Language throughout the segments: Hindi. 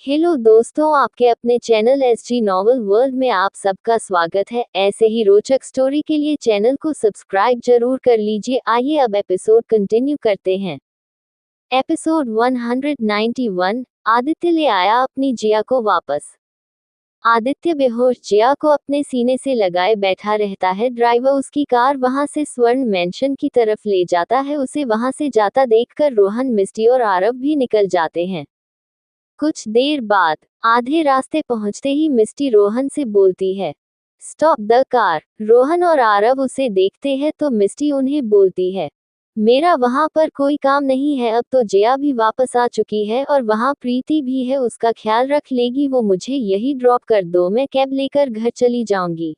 हेलो दोस्तों, आपके अपने चैनल एसजी नॉवल वर्ल्ड में आप सबका स्वागत है। ऐसे ही रोचक स्टोरी के लिए चैनल को सब्सक्राइब जरूर कर लीजिए। आइए अब एपिसोड कंटिन्यू करते हैं। एपिसोड 191। आदित्य ले आया अपनी जिया को वापस। आदित्य बेहोश जिया को अपने सीने से लगाए बैठा रहता है। ड्राइवर उसकी कार वहां से स्वर्ण मैंशन की तरफ ले जाता है। उसे वहां से जाता देखकर रोहन, मिस्टी और आरव भी निकल जाते हैं। कुछ देर बाद आधे रास्ते पहुंचते ही मिस्टी रोहन से बोलती है, स्टॉप द कार। रोहन और आरव उसे देखते हैं तो मिस्टी उन्हें बोलती है, मेरा वहां पर कोई काम नहीं है। अब तो जया भी वापस आ चुकी है और वहां प्रीति भी है, उसका ख्याल रख लेगी वो। मुझे यही ड्रॉप कर दो, मैं कैब लेकर घर चली जाऊंगी।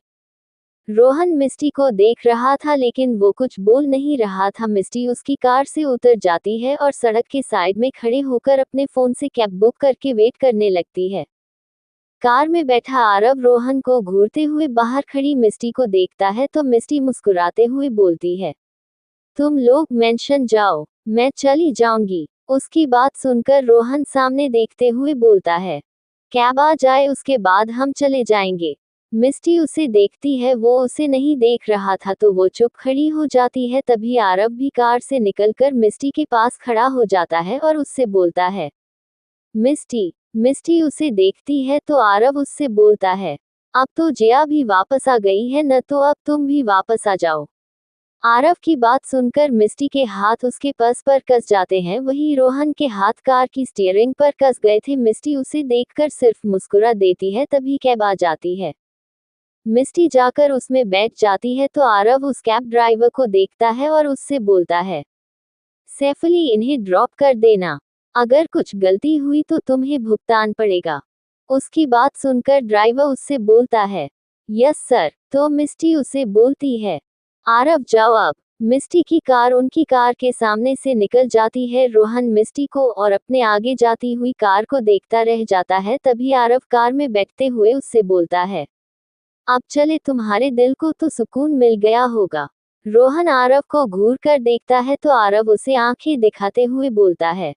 रोहन मिस्टी को देख रहा था लेकिन वो कुछ बोल नहीं रहा था। मिस्टी उसकी कार से उतर जाती है और सड़क के साइड में खड़े होकर अपने फोन से कैब बुक करके वेट करने लगती है। कार में बैठा आरव रोहन को घूरते हुए बाहर खड़ी मिस्टी को देखता है तो मिस्टी मुस्कुराते हुए बोलती है, तुम लोग मेंशन जाओ, मैं चली जाऊंगी। उसकी बात सुनकर रोहन सामने देखते हुए बोलता है, कैब आ जाए उसके बाद हम चले जाएंगे। मिस्टी उसे देखती है, वो उसे नहीं देख रहा था तो वो चुप खड़ी हो जाती है। तभी आरव भी कार से निकलकर मिस्टी के पास खड़ा हो जाता है और उससे बोलता है, मिस्टी। मिस्टी उसे देखती है तो आरव उससे बोलता है, अब तो जया भी वापस आ गई है न, तो अब तुम भी वापस आ जाओ। आरव की बात सुनकर मिस्टी के हाथ उसके पर्स पर कस जाते हैं। वही रोहन के हाथ कार की स्टीयरिंग पर कस गए थे। मिस्टी उसे देखकर सिर्फ मुस्कुरा देती है। तभी कैब आ जाती है। मिस्टी जाकर उसमें बैठ जाती है तो आरव उस कैब ड्राइवर को देखता है और उससे बोलता है, सेफली इन्हें ड्रॉप कर देना, अगर कुछ गलती हुई तो तुम्हें भुगतान पड़ेगा। उसकी बात सुनकर ड्राइवर उससे बोलता है, यस सर। तो मिस्टी उसे बोलती है, आरव जाओ अब। मिस्टी की कार उनकी कार के सामने से निकल जाती है। रोहन मिस्टी को और अपने आगे जाती हुई कार को देखता रह जाता है। तभी आरव कार में बैठते हुए उससे बोलता है, अब चले, तुम्हारे दिल को तो सुकून मिल गया होगा। रोहन आरव को घूर कर देखता है तो आरव उसे आंखें दिखाते हुए बोलता है,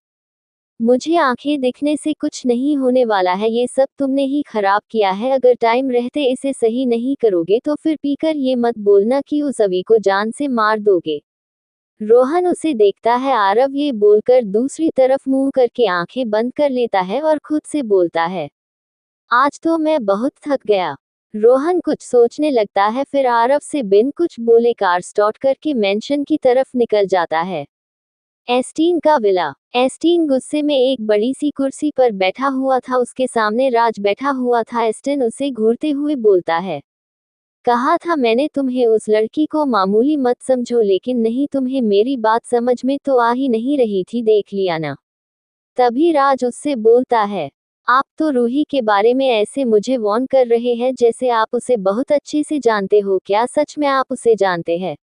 मुझे आंखें दिखने से कुछ नहीं होने वाला है, ये सब तुमने ही खराब किया है। अगर टाइम रहते इसे सही नहीं करोगे तो फिर पीकर ये मत बोलना कि उस अवी को जान से मार दोगे। रोहन उसे देखता है। आरव ये बोलकर दूसरी तरफ मुंह करके आंखें बंद कर लेता है और खुद से बोलता है, आज तो मैं बहुत थक गया। रोहन कुछ सोचने लगता है, फिर आरव से बिन कुछ बोले कार स्टार्ट करके मेंशन की तरफ निकल जाता है। एस्टीन का विला। एस्टीन गुस्से में एक बड़ी सी कुर्सी पर बैठा हुआ था। उसके सामने राज बैठा हुआ था। एस्टीन उसे घूरते हुए बोलता है, कहा था मैंने तुम्हें उस लड़की को मामूली मत समझो, लेकिन नहीं, तुम्हें मेरी बात समझ में तो आ ही नहीं रही थी, देख लिया ना। तभी राज उससे बोलता है, आप तो रूही के बारे में ऐसे मुझे वार्न कर रहे हैं जैसे आप उसे बहुत अच्छे से जानते हो। क्या सच में आप उसे जानते हैं?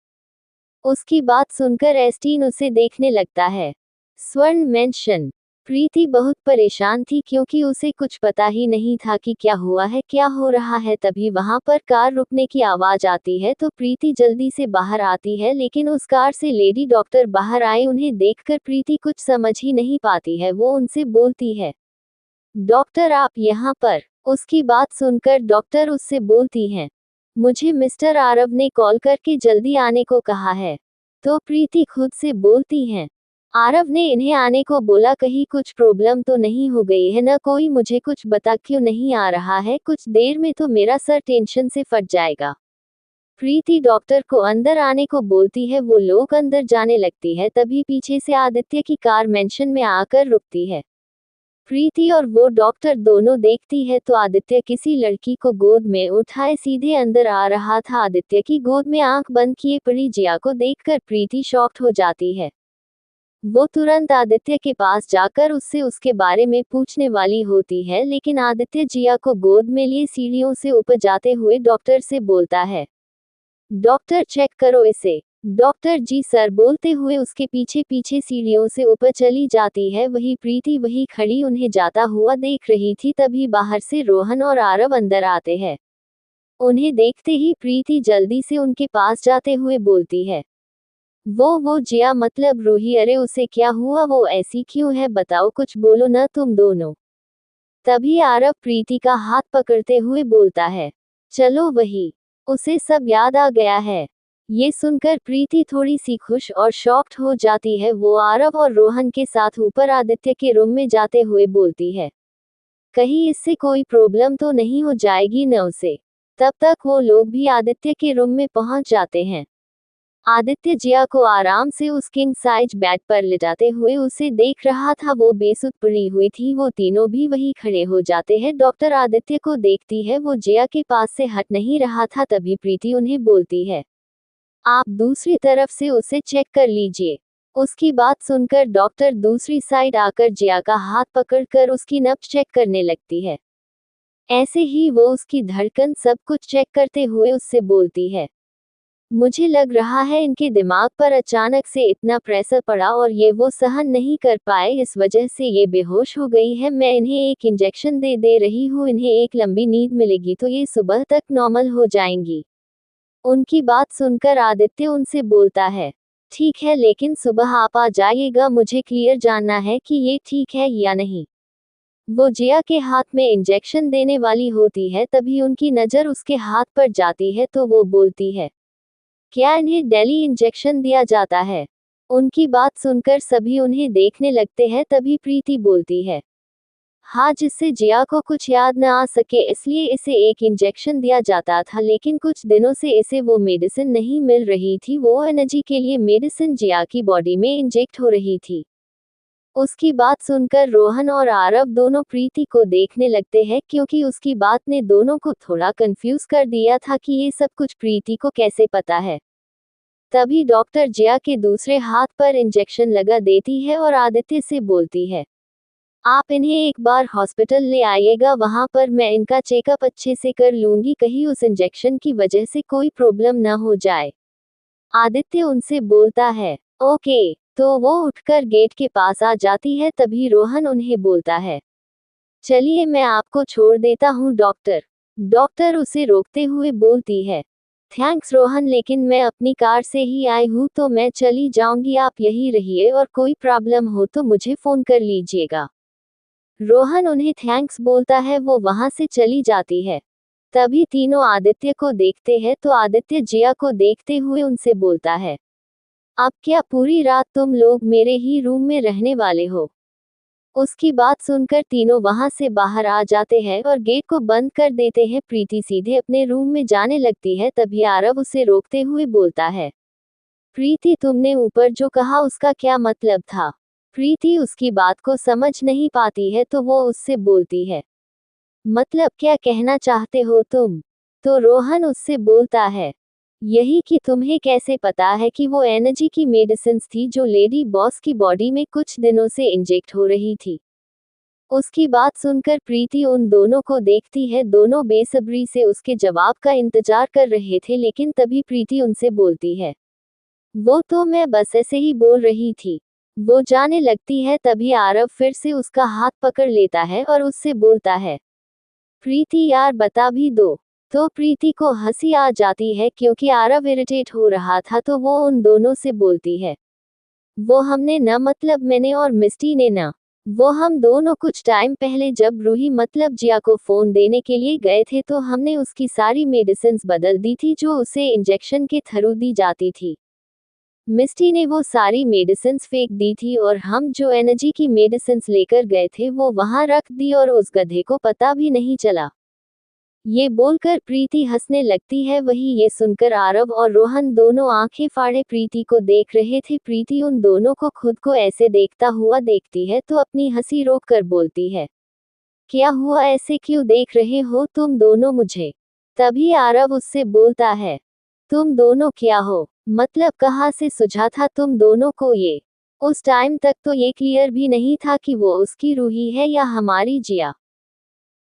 उसकी बात सुनकर एस्टीन उसे देखने लगता है। स्वर्ण मेंशन। प्रीति बहुत परेशान थी क्योंकि उसे कुछ पता ही नहीं था कि क्या हुआ है, क्या हो रहा है। तभी वहां पर कार रुकने की आवाज आती है तो प्रीति जल्दी से बाहर आती है, लेकिन उस कार से लेडी डॉक्टर बाहर आए। उन्हें देखकर प्रीति कुछ समझ ही नहीं पाती है। वो उनसे बोलती है, डॉक्टर आप यहाँ पर। उसकी बात सुनकर डॉक्टर उससे बोलती हैं, मुझे मिस्टर आरव ने कॉल करके जल्दी आने को कहा है। तो प्रीति खुद से बोलती हैं, आरव ने इन्हें आने को बोला, कहीं कुछ प्रॉब्लम तो नहीं हो गई है ना? कोई मुझे कुछ बता क्यों नहीं आ रहा है? कुछ देर में तो मेरा सर टेंशन से फट जाएगा। प्रीति डॉक्टर को अंदर आने को बोलती है। वो लोग अंदर जाने लगती है। तभी पीछे से आदित्य की कार मेंशन में आकर रुकती है। प्रीति और वो डॉक्टर दोनों देखती है तो आदित्य किसी लड़की को गोद में उठाए सीधे अंदर आ रहा था। आदित्य की गोद में आंख बंद किए पड़ी जिया को देखकर प्रीति शॉक्ड हो जाती है। वो तुरंत आदित्य के पास जाकर उससे उसके बारे में पूछने वाली होती है, लेकिन आदित्य जिया को गोद में लिए सीढ़ियों से ऊपर जाते हुए डॉक्टर से बोलता है, डॉक्टर चेक करो इसे। डॉक्टर जी सर बोलते हुए उसके पीछे पीछे सीढ़ियों से ऊपर चली जाती है। वही प्रीति वही खड़ी उन्हें जाता हुआ देख रही थी। तभी बाहर से रोहन और आरव अंदर आते हैं। उन्हें देखते ही प्रीति जल्दी से उनके पास जाते हुए बोलती है, वो जिया मतलब रूही, अरे उसे क्या हुआ? वो ऐसी क्यों है? बताओ, कुछ बोलो ना तुम दोनों। तभी आरव प्रीति का हाथ पकड़ते हुए बोलता है, चलो वही। उसे सब याद आ गया है। ये सुनकर प्रीति थोड़ी सी खुश और शॉक्ड हो जाती है। वो आरव और रोहन के साथ ऊपर आदित्य के रूम में जाते हुए बोलती है, कहीं इससे कोई प्रॉब्लम तो नहीं हो जाएगी न उसे। तब तक वो लोग भी आदित्य के रूम में पहुंच जाते हैं। आदित्य जिया को आराम से उस किंग साइज बेड पर लिटाते हुए उसे देख रहा था। वो बेसुध पड़ी हुई थी। वो तीनों भी वही खड़े हो जाते हैं। डॉक्टर आदित्य को देखती है। वो जिया के पास से हट नहीं रहा था। तभी प्रीति उन्हें बोलती है, आप दूसरी तरफ से उसे चेक कर लीजिए। उसकी बात सुनकर डॉक्टर दूसरी साइड आकर जिया का हाथ पकड़कर उसकी नब्ज चेक करने लगती है। ऐसे ही वो उसकी धड़कन सब कुछ चेक करते हुए उससे बोलती है, मुझे लग रहा है इनके दिमाग पर अचानक से इतना प्रेशर पड़ा और ये वो सहन नहीं कर पाए, इस वजह से ये बेहोश हो गई है। मैं इन्हें एक इंजेक्शन दे रही हूँ। इन्हें एक लंबी नींद मिलेगी तो ये सुबह तक नॉर्मल हो जाएंगी। उनकी बात सुनकर आदित्य उनसे बोलता है, ठीक है, लेकिन सुबह आप आ जाइएगा। मुझे क्लियर जानना है कि ये ठीक है या नहीं। वो जिया के हाथ में इंजेक्शन देने वाली होती है। तभी उनकी नज़र उसके हाथ पर जाती है तो वो बोलती है, क्या इन्हें डेली इंजेक्शन दिया जाता है? उनकी बात सुनकर सभी उन्हें देखने लगते हैं। तभी प्रीति बोलती है, हाँ, जिससे जिया को कुछ याद न आ सके इसलिए इसे एक इंजेक्शन दिया जाता था, लेकिन कुछ दिनों से इसे वो मेडिसिन नहीं मिल रही थी। वो एनर्जी के लिए मेडिसिन जिया की बॉडी में इंजेक्ट हो रही थी। उसकी बात सुनकर रोहन और आरव दोनों प्रीति को देखने लगते हैं, क्योंकि उसकी बात ने दोनों को थोड़ा कंफ्यूज कर दिया था कि ये सब कुछ प्रीति को कैसे पता है। तभी डॉक्टर जिया के दूसरे हाथ पर इंजेक्शन लगा देती है और आदित्य से बोलती है, आप इन्हें एक बार हॉस्पिटल ले आइएगा, वहां पर मैं इनका चेकअप अच्छे से कर लूंगी, कहीं उस इंजेक्शन की वजह से कोई प्रॉब्लम न हो जाए। आदित्य उनसे बोलता है, ओके। तो वो उठकर गेट के पास आ जाती है। तभी रोहन उन्हें बोलता है, चलिए मैं आपको छोड़ देता हूँ डॉक्टर। डॉक्टर उसे रोकते हुए बोलती है, थैंक्स रोहन, लेकिन मैं अपनी कार से ही आई हूँ तो मैं चली जाऊंगी, आप यही रहिए और कोई प्रॉब्लम हो तो मुझे फोन कर लीजिएगा। रोहन उन्हें थैंक्स बोलता है। वो वहां से चली जाती है। तभी तीनों आदित्य को देखते हैं तो आदित्य जिया को देखते हुए उनसे बोलता है, अब क्या पूरी रात तुम लोग मेरे ही रूम में रहने वाले हो? उसकी बात सुनकर तीनों वहां से बाहर आ जाते हैं और गेट को बंद कर देते हैं। प्रीति सीधे अपने रूम में जाने लगती है। तभी आरव उसे रोकते हुए बोलता है, प्रीति, तुमने ऊपर जो कहा उसका क्या मतलब था? प्रीति उसकी बात को समझ नहीं पाती है तो वो उससे बोलती है, मतलब क्या कहना चाहते हो तुम? तो रोहन उससे बोलता है, यही कि तुम्हें कैसे पता है कि वो एनर्जी की मेडिसिन्स थी जो लेडी बॉस की बॉडी में कुछ दिनों से इंजेक्ट हो रही थी। उसकी बात सुनकर प्रीति उन दोनों को देखती है। दोनों बेसब्री से उसके जवाब का इंतजार कर रहे थे, लेकिन तभी प्रीति उनसे बोलती है, वो तो मैं बस ऐसे ही बोल रही थी। वो जाने लगती है। तभी आरव फिर से उसका हाथ पकड़ लेता है और उससे बोलता है, प्रीति यार बता भी दो। तो प्रीति को हंसी आ जाती है क्योंकि आरव इरिटेट हो रहा था तो वो उन दोनों से बोलती है, वो हमने न, मतलब मैंने और मिस्टी ने न। वो हम दोनों कुछ टाइम पहले जब रूही मतलब जिया को फोन देने के लिए गए थे तो हमने उसकी सारी मेडिसिन्स बदल दी थी जो उसे इंजेक्शन के थ्रू दी जाती थी। मिस्टी ने वो सारी मेडिसिन्स फेंक दी थी और हम जो एनर्जी की मेडिसिन्स लेकर गए थे वो वहां रख दी और उस गधे को पता भी नहीं चला। ये बोलकर प्रीति हंसने लगती है। वही ये सुनकर आरव और रोहन दोनों आंखें फाड़े प्रीति को देख रहे थे। प्रीति उन दोनों को खुद को ऐसे देखता हुआ देखती है तो अपनी हंसी रोक कर बोलती है, क्या हुआ, ऐसे क्यों देख रहे हो तुम दोनों मुझे? तभी आरव उससे बोलता है, तुम दोनों क्या हो, मतलब कहाँ से सूझा था तुम दोनों को ये? उस टाइम तक तो ये क्लियर भी नहीं था कि वो उसकी रूही है या हमारी जिया।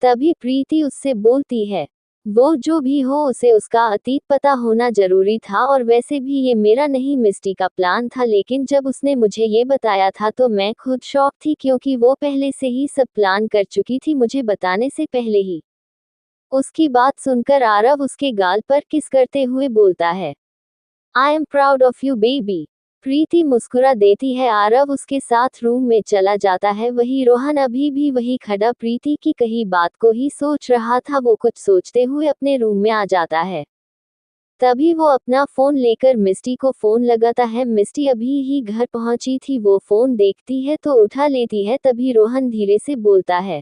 तभी प्रीति उससे बोलती है, वो जो भी हो उसे उसका अतीत पता होना जरूरी था, और वैसे भी ये मेरा नहीं मिस्टी का प्लान था, लेकिन जब उसने मुझे ये बताया था तो मैं खुद शॉक थी क्योंकि वो पहले से ही सब प्लान कर चुकी थी मुझे बताने से पहले ही। उसकी बात सुनकर आरव उसके गाल पर किस करते हुए बोलता है, I am proud of you baby. Preeti मुस्कुरा देती है। आरव उसके साथ रूम में चला जाता है। वही रोहन अभी भी वही खड़ा प्रीति की कही बात को ही सोच रहा था। वो कुछ सोचते हुए अपने रूम में आ जाता है। तभी वो अपना फोन लेकर मिस्टी को फोन लगाता है। मिस्टी अभी ही घर पहुंची थी। वो फोन देखती है तो उठा लेती है। तभी रोहन धीरे से बोलता है,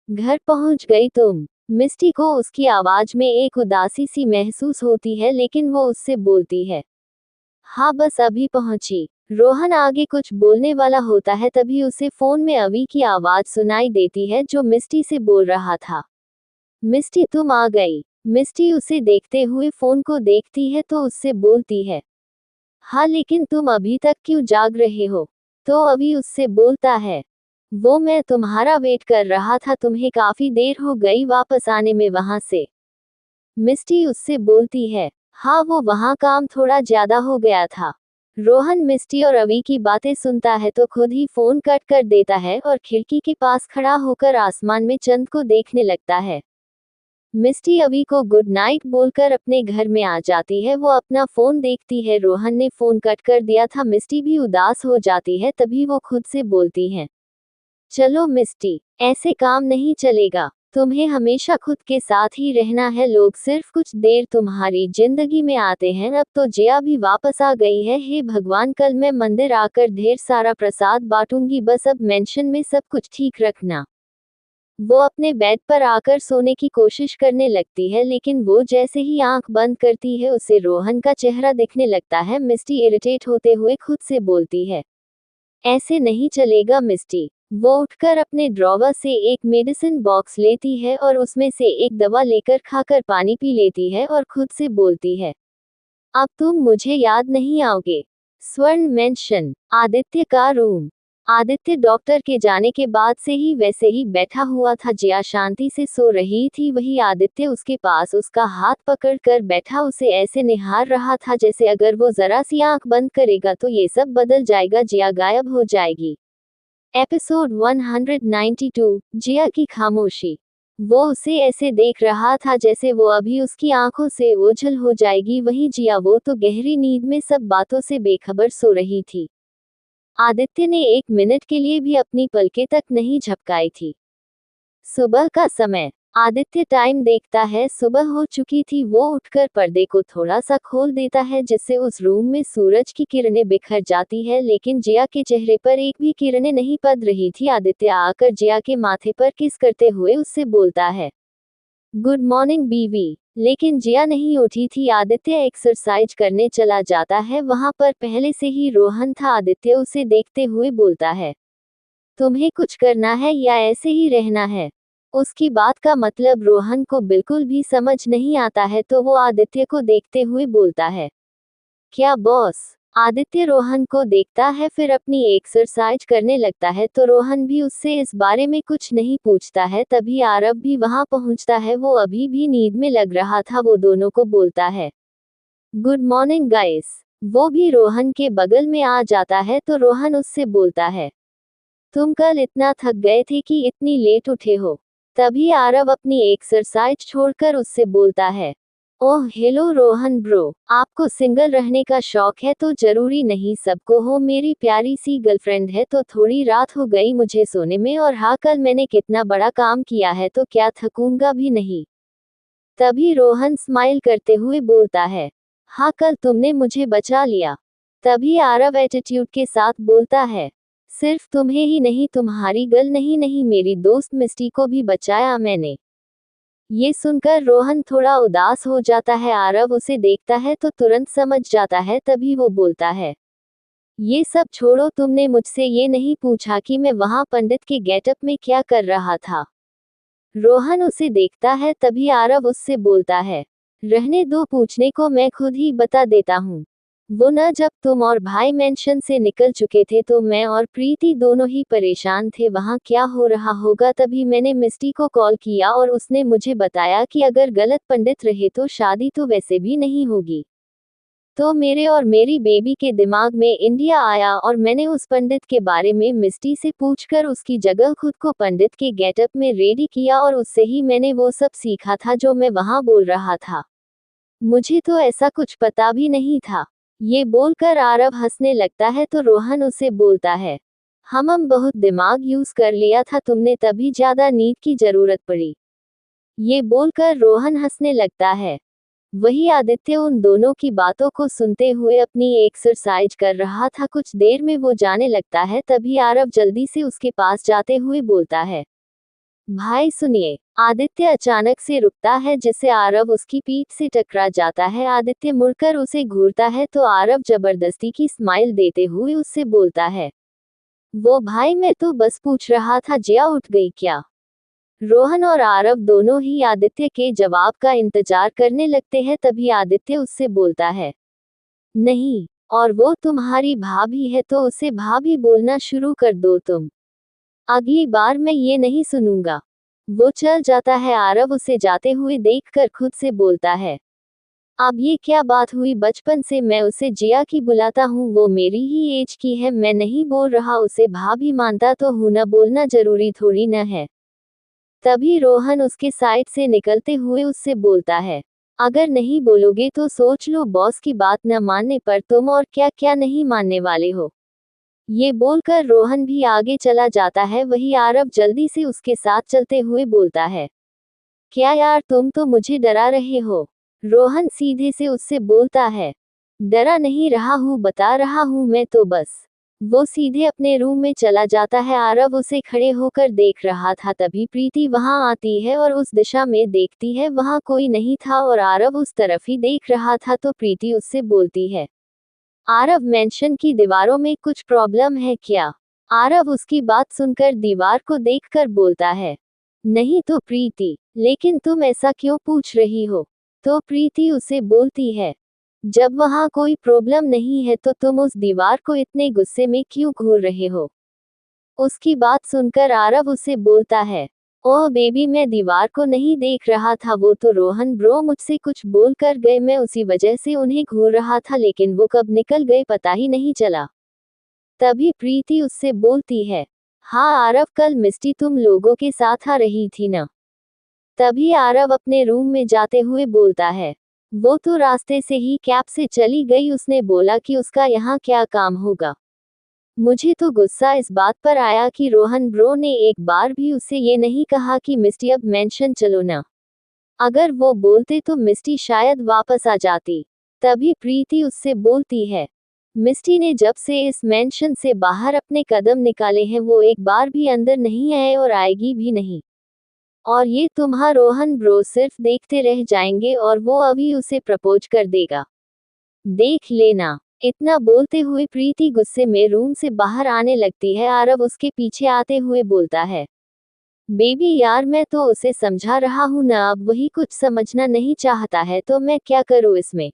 घर पहुंच गई तुम? मिस्टी को उसकी आवाज में एक उदासी सी महसूस होती है, लेकिन वो उससे बोलती है, हाँ बस अभी पहुंची। रोहन आगे कुछ बोलने वाला होता है, तभी उसे फोन में अवी की आवाज सुनाई देती है जो मिस्टी से बोल रहा था, मिस्टी तुम आ गई। मिस्टी उसे देखते हुए फोन को देखती है तो उससे बोलती है, हाँ लेकिन तुम अभी तक क्यों जाग रहे हो? तो अवी उससे बोलता है, वो मैं तुम्हारा वेट कर रहा था, तुम्हें काफी देर हो गई वापस आने में वहां से। मिस्टी उससे बोलती है, हाँ वो वहाँ काम थोड़ा ज्यादा हो गया था। रोहन मिस्टी और अवी की बातें सुनता है तो खुद ही फोन कट कर देता है और खिड़की के पास खड़ा होकर आसमान में चंद को देखने लगता है। मिस्टी अवी को गुड नाइट बोलकर अपने घर में आ जाती है। वो अपना फोन देखती है, रोहन ने फोन कट कर दिया था। मिस्टी भी उदास हो जाती है। तभी वो खुद से बोलती है, चलो मिस्टी, ऐसे काम नहीं चलेगा। तुम्हें हमेशा खुद के साथ ही रहना है। लोग सिर्फ कुछ देर तुम्हारी जिंदगी में आते हैं। अब तो जिया भी वापस आ गई है। हे भगवान, कल मैं मंदिर आकर ढेर सारा प्रसाद बांटूंगी। बस अब मेंशन में सब कुछ ठीक रखना। वो अपने बेड पर आकर सोने की कोशिश करने लगती है, लेकिन वो जैसे ही आंख बंद करती है उसे रोहन का चेहरा दिखने लगता है। मिस्टी इरिटेट होते हुए खुद से बोलती है, ऐसे नहीं चलेगा मिस्टी। वो उठकर अपने ड्रॉवर से एक मेडिसिन बॉक्स लेती है और उसमें से एक दवा लेकर खाकर पानी पी लेती है और खुद से बोलती है, अब तुम मुझे याद नहीं आओगे। स्वर्ण मेंशन, आदित्य का रूम। आदित्य डॉक्टर के जाने के बाद से ही वैसे ही बैठा हुआ था। जिया शांति से सो रही थी, वही आदित्य उसके पास उसका हाथ पकड़ कर बैठा उसे ऐसे निहार रहा था जैसे अगर वो जरा सी आंख बंद करेगा तो ये सब बदल जाएगा, जिया गायब हो जाएगी। एपिसोड 192, जिया की खामोशी। वो उसे ऐसे देख रहा था जैसे वो अभी उसकी आंखों से ओझल हो जाएगी। वही जिया, वो तो गहरी नींद में सब बातों से बेखबर सो रही थी। आदित्य ने 1 मिनट के लिए भी अपनी पलकें तक नहीं झपकाई थी। सुबह का समय। आदित्य टाइम देखता है, सुबह हो चुकी थी। वो उठकर पर्दे को थोड़ा सा खोल देता है जिससे उस रूम में सूरज की किरणें बिखर जाती है, लेकिन जिया के चेहरे पर एक भी किरणें नहीं पड़ रही थी। आदित्य आकर जिया के माथे पर किस करते हुए उससे बोलता है, गुड मॉर्निंग बीवी। लेकिन जिया नहीं उठी थी। आदित्य एक्सरसाइज करने चला जाता है। वहां पर पहले से ही रोहन था। आदित्य उसे देखते हुए बोलता है, तुम्हें कुछ करना है या ऐसे ही रहना है? उसकी बात का मतलब रोहन को बिल्कुल भी समझ नहीं आता है, तो वो आदित्य को देखते हुए बोलता है, क्या बॉस? आदित्य रोहन को देखता है, फिर अपनी एक्सरसाइज करने लगता है, तो रोहन भी उससे इस बारे में कुछ नहीं पूछता है। तभी आरव भी वहां पहुंचता है। वो अभी भी नींद में लग रहा था। वो दोनों को बोलता है, गुड मॉर्निंग गाइस। वो भी रोहन के बगल में आ जाता है तो रोहन उससे बोलता है, तुम कल इतना थक गए थे कि इतनी लेट उठे हो? तभी आरव अपनी एक्सरसाइज छोड़कर उससे बोलता है, ओह हेलो रोहन ब्रो, आपको सिंगल रहने का शौक है तो जरूरी नहीं सबको हो। मेरी प्यारी सी गर्लफ्रेंड है तो थोड़ी रात हो गई मुझे सोने में, और हाँ कल मैंने कितना बड़ा काम किया है तो क्या थकूंगा भी नहीं। तभी रोहन स्माइल करते हुए बोलता है, हाँ कल तुमने मुझे बचा लिया। तभी आरव एटीट्यूड के साथ बोलता है, सिर्फ तुम्हें ही नहीं, तुम्हारी गर्ल नहीं मेरी दोस्त मिस्टी को भी बचाया मैंने। ये सुनकर रोहन थोड़ा उदास हो जाता है। आरव उसे देखता है तो तुरंत समझ जाता है। तभी वो बोलता है, ये सब छोड़ो, तुमने मुझसे ये नहीं पूछा कि मैं वहां पंडित के गेटअप में क्या कर रहा था। रोहन उसे देखता है। तभी आरव उससे बोलता है, रहने दो, पूछने को मैं खुद ही बता देता हूँ। वो न जब तुम और भाई मेंशन से निकल चुके थे तो मैं और प्रीति दोनों ही परेशान थे वहां क्या हो रहा होगा। तभी मैंने मिस्टी को कॉल किया और उसने मुझे बताया कि अगर गलत पंडित रहे तो शादी तो वैसे भी नहीं होगी। तो मेरे और मेरी बेबी के दिमाग में इंडिया आया और मैंने उस पंडित के बारे में मिस्टी से पूछकर उसकी जगह खुद को पंडित के गेटअप में रेडी किया और उससे ही मैंने वो सब सीखा था जो मैं वहां बोल रहा था। मुझे तो ऐसा कुछ पता भी नहीं था। ये बोलकर आरव हंसने लगता है तो रोहन उसे बोलता है, हम बहुत दिमाग यूज कर लिया था तुमने, तभी ज्यादा नींद की जरूरत पड़ी। ये बोलकर रोहन हंसने लगता है। वही आदित्य उन दोनों की बातों को सुनते हुए अपनी एक्सरसाइज कर रहा था। कुछ देर में वो जाने लगता है, तभी आरव जल्दी से उसके पास जाते हुए बोलता है, भाई सुनिए। आदित्य अचानक से रुकता है जिससे आरव उसकी पीठ से टकरा जाता है। आदित्य मुड़कर उसे घूरता है तो आरव जबरदस्ती की स्माइल देते हुए उससे बोलता है, वो भाई मैं तो बस पूछ रहा था, जिया उठ गई क्या? रोहन और आरव दोनों ही आदित्य के जवाब का इंतजार करने लगते हैं। तभी आदित्य उससे बोलता है, नहीं, और वो तुम्हारी भाभी है तो उसे भाभी बोलना शुरू कर दो तुम। अगली बार मैं ये नहीं सुनूंगा। वो चल जाता है। आरव उसे जाते हुए देखकर खुद से बोलता है, अब ये क्या बात हुई, बचपन से मैं उसे जिया की बुलाता हूँ, वो मेरी ही एज की है, मैं नहीं बोल रहा उसे भाभी मानता तो हूँ ना, बोलना जरूरी थोड़ी न है। तभी रोहन उसके साइड से निकलते हुए उससे बोलता है, अगर नहीं बोलोगे तो सोच लो बॉस की बात न मानने पर तुम और क्या क्या नहीं मानने वाले हो। ये बोलकर रोहन भी आगे चला जाता है। वही आरव जल्दी से उसके साथ चलते हुए बोलता है, क्या यार तुम तो मुझे डरा रहे हो। रोहन सीधे से उससे बोलता है, डरा नहीं रहा हूँ, बता रहा हूँ मैं तो बस। वो सीधे अपने रूम में चला जाता है। आरव उसे खड़े होकर देख रहा था। तभी प्रीति वहां आती है और उस दिशा में देखती है, वहां कोई नहीं था और आरव उस तरफ ही देख रहा था। तो प्रीति उससे बोलती है, आरव मेंशन की दीवारों में कुछ प्रॉब्लम है क्या? आरव उसकी बात सुनकर दीवार को देखकर बोलता है, नहीं तो प्रीति, लेकिन तुम ऐसा क्यों पूछ रही हो? तो प्रीति उसे बोलती है, जब वहां कोई प्रॉब्लम नहीं है तो तुम उस दीवार को इतने गुस्से में क्यों घूर रहे हो? उसकी बात सुनकर आरव उसे बोलता है, ओह बेबी मैं दीवार को नहीं देख रहा था, वो तो रोहन ब्रो मुझसे कुछ बोल कर गए, मैं उसी वजह से उन्हें घूर रहा था, लेकिन वो कब निकल गए पता ही नहीं चला। तभी प्रीति उससे बोलती है, हाँ आरव कल मिस्टी तुम लोगों के साथ आ रही थी ना? तभी आरव अपने रूम में जाते हुए बोलता है, वो तो रास्ते से ही कैब से चली गई, उसने बोला कि उसका यहाँ क्या काम होगा। मुझे तो गुस्सा इस बात पर आया कि रोहन ब्रो ने एक बार भी उसे ये नहीं कहा कि मिस्टी अब मेंशन चलो ना। अगर वो बोलते तो मिस्टी शायद वापस आ जाती। तभी प्रीति उससे बोलती है, मिस्टी ने जब से इस मेंशन से बाहर अपने कदम निकाले हैं वो एक बार भी अंदर नहीं आए और आएगी भी नहीं। और ये तुम्हारा रोहन ब्रो सिर्फ देखते रह जाएंगे और वो अभी उसे प्रपोज कर देगा, देख लेना। इतना बोलते हुए प्रीति गुस्से में रूम से बाहर आने लगती है। आरव उसके पीछे आते हुए बोलता है, बेबी यार मैं तो उसे समझा रहा हूं ना, अब वही कुछ समझना नहीं चाहता है तो मैं क्या करूं इसमें?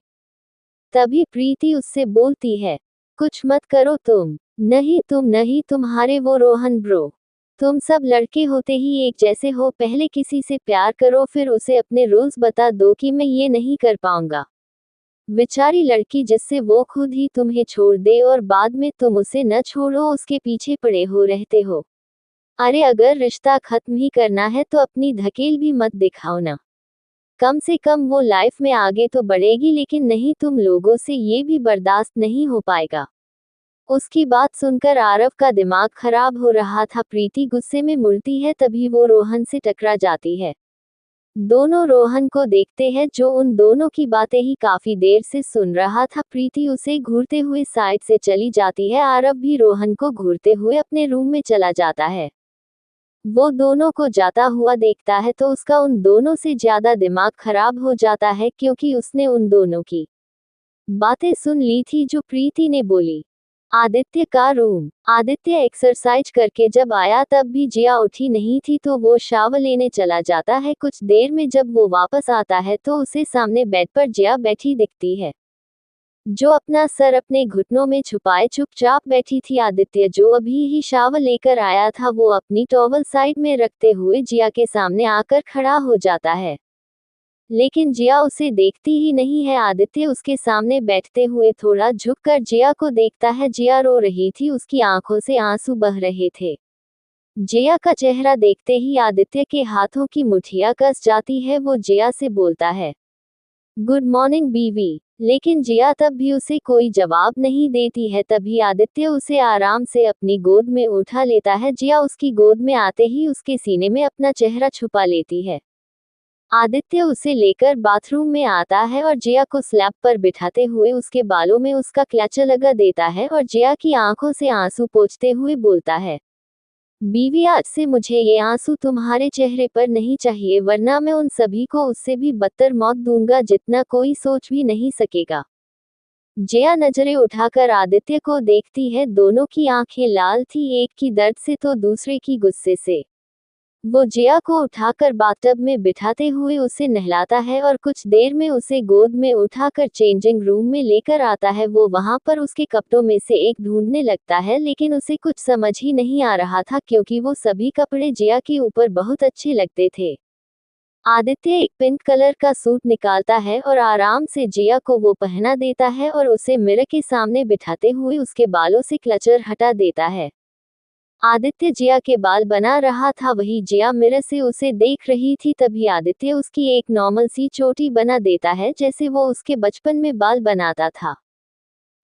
तभी प्रीति उससे बोलती है, कुछ मत करो तुम। नहीं तुम नहीं, तुम्हारे वो रोहन ब्रो। तुम सब लड़के होते ही एक जैसे हो, पहले किसी से प्यार करो फिर उसे अपने रूल्स बता दो कि मैं ये नहीं कर पाऊंगा। बेचारी लड़की जिससे वो खुद ही तुम्हें छोड़ दे और बाद में तुम उसे न छोड़ो, उसके पीछे पड़े हो रहते हो। अरे अगर रिश्ता खत्म ही करना है तो अपनी धकेल भी मत दिखाओ ना। कम से कम वो लाइफ में आगे तो बढ़ेगी, लेकिन नहीं तुम लोगों से ये भी बर्दाश्त नहीं हो पाएगा। उसकी बात सुनकर आरव का दिमाग खराब हो रहा था। प्रीति गुस्से में मुड़ती है, तभी वो रोहन से टकरा जाती है। दोनों रोहन को देखते हैं जो उन दोनों की बातें ही काफी देर से सुन रहा था। प्रीति उसे घूरते हुए साइड से चली जाती है। आरव भी रोहन को घूरते हुए अपने रूम में चला जाता है। वो दोनों को जाता हुआ देखता है तो उसका उन दोनों से ज्यादा दिमाग खराब हो जाता है, क्योंकि उसने उन दोनों की बातें सुन ली थी जो प्रीति ने बोली। आदित्य का रूम। आदित्य एक्सरसाइज करके जब आया तब भी जिया उठी नहीं थी तो वो शावर लेने चला जाता है। कुछ देर में जब वो वापस आता है तो उसे सामने बेड पर जिया बैठी दिखती है, जो अपना सर अपने घुटनों में छुपाए चुपचाप बैठी थी। आदित्य जो अभी ही शावर लेकर आया था वो अपनी टॉवल साइड में रखते हुए जिया के सामने आकर खड़ा हो जाता है, लेकिन जिया उसे देखती ही नहीं है। आदित्य उसके सामने बैठते हुए थोड़ा झुककर जिया को देखता है। जिया रो रही थी, उसकी आंखों से आंसू बह रहे थे। जिया का चेहरा देखते ही आदित्य के हाथों की मुठ्ठियां कस जाती है। वो जिया से बोलता है, गुड मॉर्निंग बीवी। लेकिन जिया तब भी उसे कोई जवाब नहीं देती है। तभी आदित्य उसे आराम से अपनी गोद में उठा लेता है। जिया उसकी गोद में आते ही उसके सीने में अपना चेहरा छुपा लेती है। आदित्य उसे लेकर बाथरूम में आता है और जिया को स्लैब पर बिठाते हुए उसके बालों में उसका क्लचर लगा देता है और जिया की आंखों से आंसू पोंछते हुए बोलता है, बीवी आज से मुझे ये आंसू तुम्हारे चेहरे पर नहीं चाहिए, वरना मैं उन सभी को उससे भी बदतर मौत दूंगा जितना कोई सोच भी नहीं सकेगा। जिया नजरें उठाकर आदित्य को देखती है। दोनों की आंखें लाल थी, एक की दर्द से तो दूसरे की गुस्से से। वो जिया को उठाकर बाथटब में बिठाते हुए उसे नहलाता है और कुछ देर में उसे गोद में उठाकर चेंजिंग रूम में लेकर आता है। वो वहां पर उसके कपड़ों में से एक ढूंढने लगता है, लेकिन उसे कुछ समझ ही नहीं आ रहा था क्योंकि वो सभी कपड़े जिया के ऊपर बहुत अच्छे लगते थे। आदित्य एक पिंक कलर का सूट निकालता है और आराम से जिया को वो पहना देता है और उसे मिरर के सामने बिठाते हुए उसके बालों से क्लचर हटा देता है। आदित्य जिया के बाल बना रहा था, वही जिया मिरर से उसे देख रही थी। तभी आदित्य उसकी एक नॉर्मल सी चोटी बना देता है जैसे वो उसके बचपन में बाल बनाता था।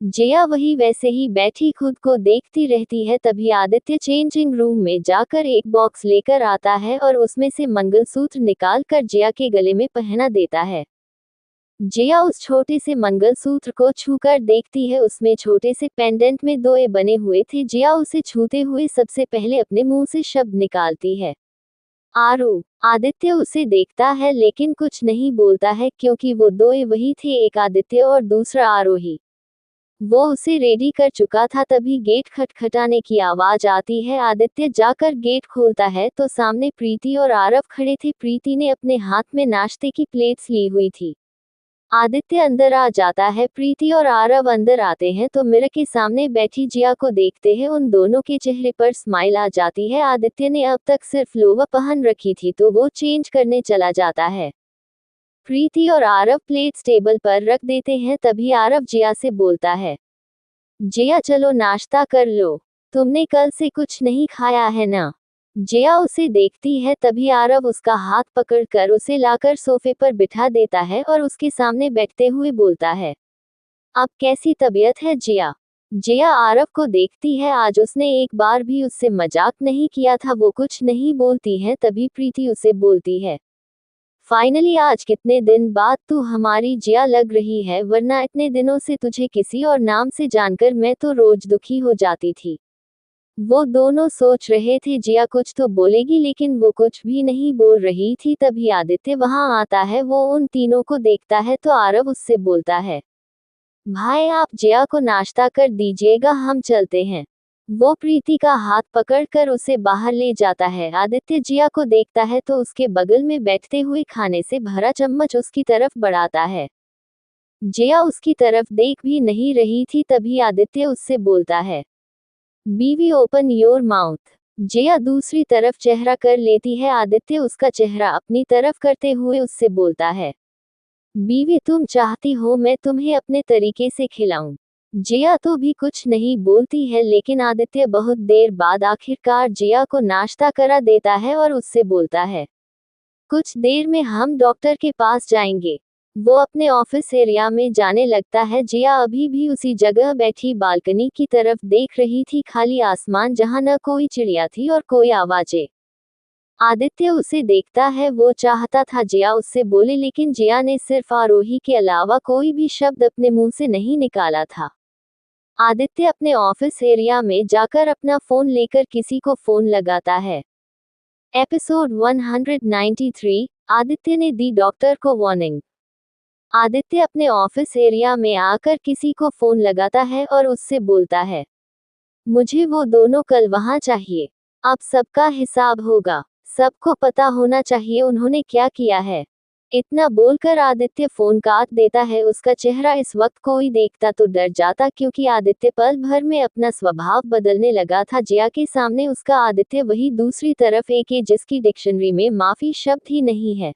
जिया वही वैसे ही बैठी खुद को देखती रहती है। तभी आदित्य चेंजिंग रूम में जाकर एक बॉक्स लेकर आता है और उसमें से मंगलसूत्र निकाल कर जिया के गले में पहना देता है। जिया उस छोटे से मंगलसूत्र को छूकर देखती है, उसमें छोटे से पेंडेंट में दोए बने हुए थे। जिया उसे छूते हुए सबसे पहले अपने मुंह से शब्द निकालती है, आरू। आदित्य उसे देखता है लेकिन कुछ नहीं बोलता है क्योंकि वो दोए वही थे, एक आदित्य और दूसरा आरोही। वो उसे रेडी कर चुका था। तभी गेट खटखटाने की आवाज आती है। आदित्य जाकर गेट खोलता है तो सामने प्रीति और आरव खड़े थे। प्रीति ने अपने हाथ में नाश्ते की प्लेट्स ली हुई थी। आदित्य अंदर आ जाता है। प्रीति और आरव अंदर आते हैं तो मिरर के सामने बैठी जिया को देखते हैं। उन दोनों के चेहरे पर स्माइल आ जाती है। आदित्य ने अब तक सिर्फ लोवर पहन रखी थी तो वो चेंज करने चला जाता है। प्रीति और आरव प्लेट्स टेबल पर रख देते हैं। तभी आरव जिया से बोलता है, जिया चलो नाश्ता कर लो, तुमने कल से कुछ नहीं खाया है ना। जिया उसे देखती है। तभी आरव उसका हाथ पकड़कर उसे लाकर सोफे पर बिठा देता है और उसके सामने बैठते हुए बोलता है, अब कैसी तबीयत है जिया। जिया आरव को देखती है। आज उसने एक बार भी उससे मजाक नहीं किया था। वो कुछ नहीं बोलती है। तभी प्रीति उसे बोलती है, फाइनली आज कितने दिन बाद तू हमारी जिया लग रही है, वरना इतने दिनों से तुझे किसी और नाम से जानकर मैं तो रोज दुखी हो जाती थी। वो दोनों सोच रहे थे जिया कुछ तो बोलेगी, लेकिन वो कुछ भी नहीं बोल रही थी। तभी आदित्य वहां आता है। वो उन तीनों को देखता है तो आरव उससे बोलता है, भाई आप जिया को नाश्ता कर दीजिएगा, हम चलते हैं। वो प्रीति का हाथ पकड़कर उसे बाहर ले जाता है। आदित्य जिया को देखता है तो उसके बगल में बैठते हुए खाने से भरा चम्मच उसकी तरफ बढ़ाता है। जिया उसकी तरफ देख भी नहीं रही थी। तभी आदित्य उससे बोलता है, बीवी ओपन योर माउथ। जिया दूसरी तरफ चेहरा कर लेती है। आदित्य उसका चेहरा अपनी तरफ करते हुए उससे बोलता है, बीवी तुम चाहती हो मैं तुम्हें अपने तरीके से खिलाऊं। जिया तो भी कुछ नहीं बोलती है, लेकिन आदित्य बहुत देर बाद आखिरकार जिया को नाश्ता करा देता है और उससे बोलता है, कुछ देर में हम डॉक्टर के पास जाएंगे। वो अपने ऑफिस एरिया में जाने लगता है। जिया अभी भी उसी जगह बैठी बालकनी की तरफ देख रही थी, खाली आसमान जहां न कोई चिड़िया थी और कोई आवाजें। आदित्य उसे देखता है। वो चाहता था जिया उससे बोले, लेकिन जिया ने सिर्फ आरोही के अलावा कोई भी शब्द अपने मुंह से नहीं निकाला था। आदित्य अपने ऑफिस एरिया में जाकर अपना फोन लेकर किसी को फोन लगाता है। एपिसोड 193, आदित्य ने दी डॉक्टर को वार्निंग। आदित्य अपने ऑफिस एरिया में आकर किसी को फोन लगाता है और उससे बोलता है, मुझे वो दोनों कल वहां चाहिए। अब सबका हिसाब होगा, सबको पता होना चाहिए उन्होंने क्या किया है। इतना बोलकर आदित्य फोन काट देता है। उसका चेहरा इस वक्त कोई देखता तो डर जाता, क्योंकि आदित्य पल भर में अपना स्वभाव बदलने लगा था। जिया के सामने उसका आदित्य वही दूसरी तरफ एक है जिसकी डिक्शनरी में माफी शब्द ही नहीं है।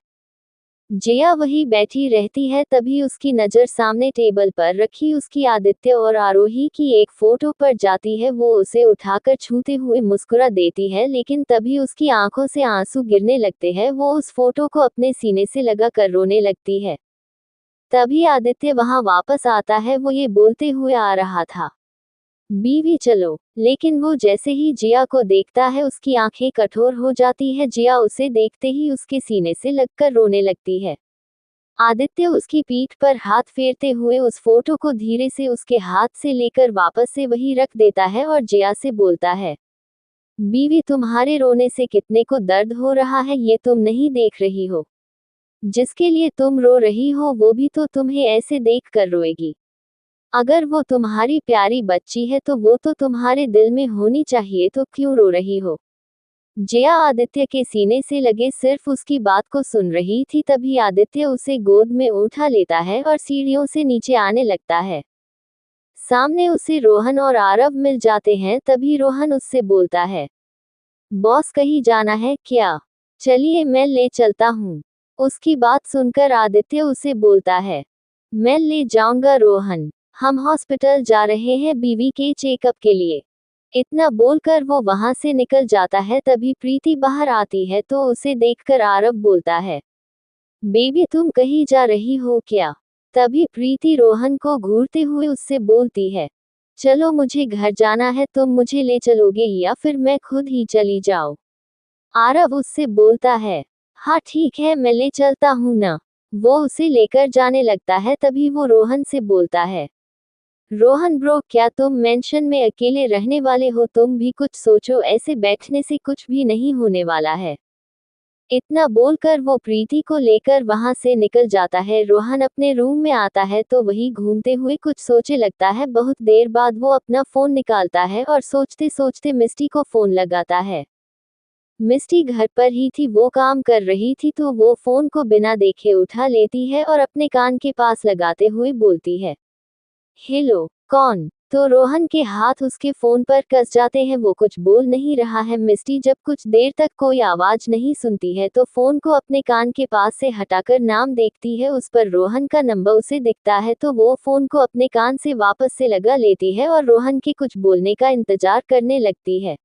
जिया वही बैठी रहती है। तभी उसकी नजर सामने टेबल पर रखी उसकी आदित्य और आरोही की एक फोटो पर जाती है। वो उसे उठाकर छूते हुए मुस्कुरा देती है, लेकिन तभी उसकी आंखों से आंसू गिरने लगते हैं। वो उस फोटो को अपने सीने से लगा कर रोने लगती है। तभी आदित्य वहां वापस आता है। वो ये बोलते हुए आ रहा था, बीवी चलो। लेकिन वो जैसे ही जिया को देखता है उसकी आंखें कठोर हो जाती है। जिया उसे देखते ही उसके सीने से लगकर रोने लगती है। आदित्य उसकी पीठ पर हाथ फेरते हुए उस फोटो को धीरे से उसके हाथ से लेकर वापस से वहीं रख देता है और जिया से बोलता है, बीवी तुम्हारे रोने से कितने को दर्द हो रहा है ये तुम नहीं देख रही हो। जिसके लिए तुम रो रही हो वो भी तो तुम्हें ऐसे देख कर रोएगी। अगर वो तुम्हारी प्यारी बच्ची है तो वो तो तुम्हारे दिल में होनी चाहिए, तो क्यों रो रही हो। जिया आदित्य के सीने से लगे सिर्फ उसकी बात को सुन रही थी। तभी आदित्य उसे गोद में उठा लेता है और सीढ़ियों से नीचे आने लगता है। सामने उसे रोहन और आरव मिल जाते हैं। तभी रोहन उससे बोलता है, बॉस कहीं जाना है क्या? चलिए मैं ले चलता हूँ। उसकी बात सुनकर आदित्य उसे बोलता है, मैं ले जाऊंगा रोहन, हम हॉस्पिटल जा रहे हैं बीवी के चेकअप के लिए। इतना बोलकर वो वहां से निकल जाता है। तभी प्रीति बाहर आती है तो उसे देखकर आरव बोलता है, बेबी तुम कहीं जा रही हो क्या? तभी प्रीति रोहन को घूरते हुए उससे बोलती है, चलो मुझे घर जाना है, तुम मुझे ले चलोगे या फिर मैं खुद ही चली जाऊं? आरव उससे बोलता है, हाँ ठीक है मैं ले चलता हूँ ना। वो उसे लेकर जाने लगता है। तभी वो रोहन से बोलता है, रोहन ब्रो क्या तुम मेंशन में अकेले रहने वाले हो? तुम भी कुछ सोचो, ऐसे बैठने से कुछ भी नहीं होने वाला है। इतना बोलकर वो प्रीति को लेकर वहां से निकल जाता है। रोहन अपने रूम में आता है तो वही घूमते हुए कुछ सोचे लगता है। बहुत देर बाद वो अपना फोन निकालता है और सोचते सोचते मिस्टी को फोन लगाता है। मिस्टी घर पर ही थी, वो काम कर रही थी तो वो फोन को बिना देखे उठा लेती है और अपने कान के पास लगाते हुए बोलती है, हेलो कौन? तो रोहन के हाथ उसके फोन पर कस जाते हैं। वो कुछ बोल नहीं रहा है। मिस्टी जब कुछ देर तक कोई आवाज नहीं सुनती है तो फोन को अपने कान के पास से हटाकर नाम देखती है। उस पर रोहन का नंबर उसे दिखता है तो वो फोन को अपने कान से वापस से लगा लेती है और रोहन के कुछ बोलने का इंतजार करने लगती है।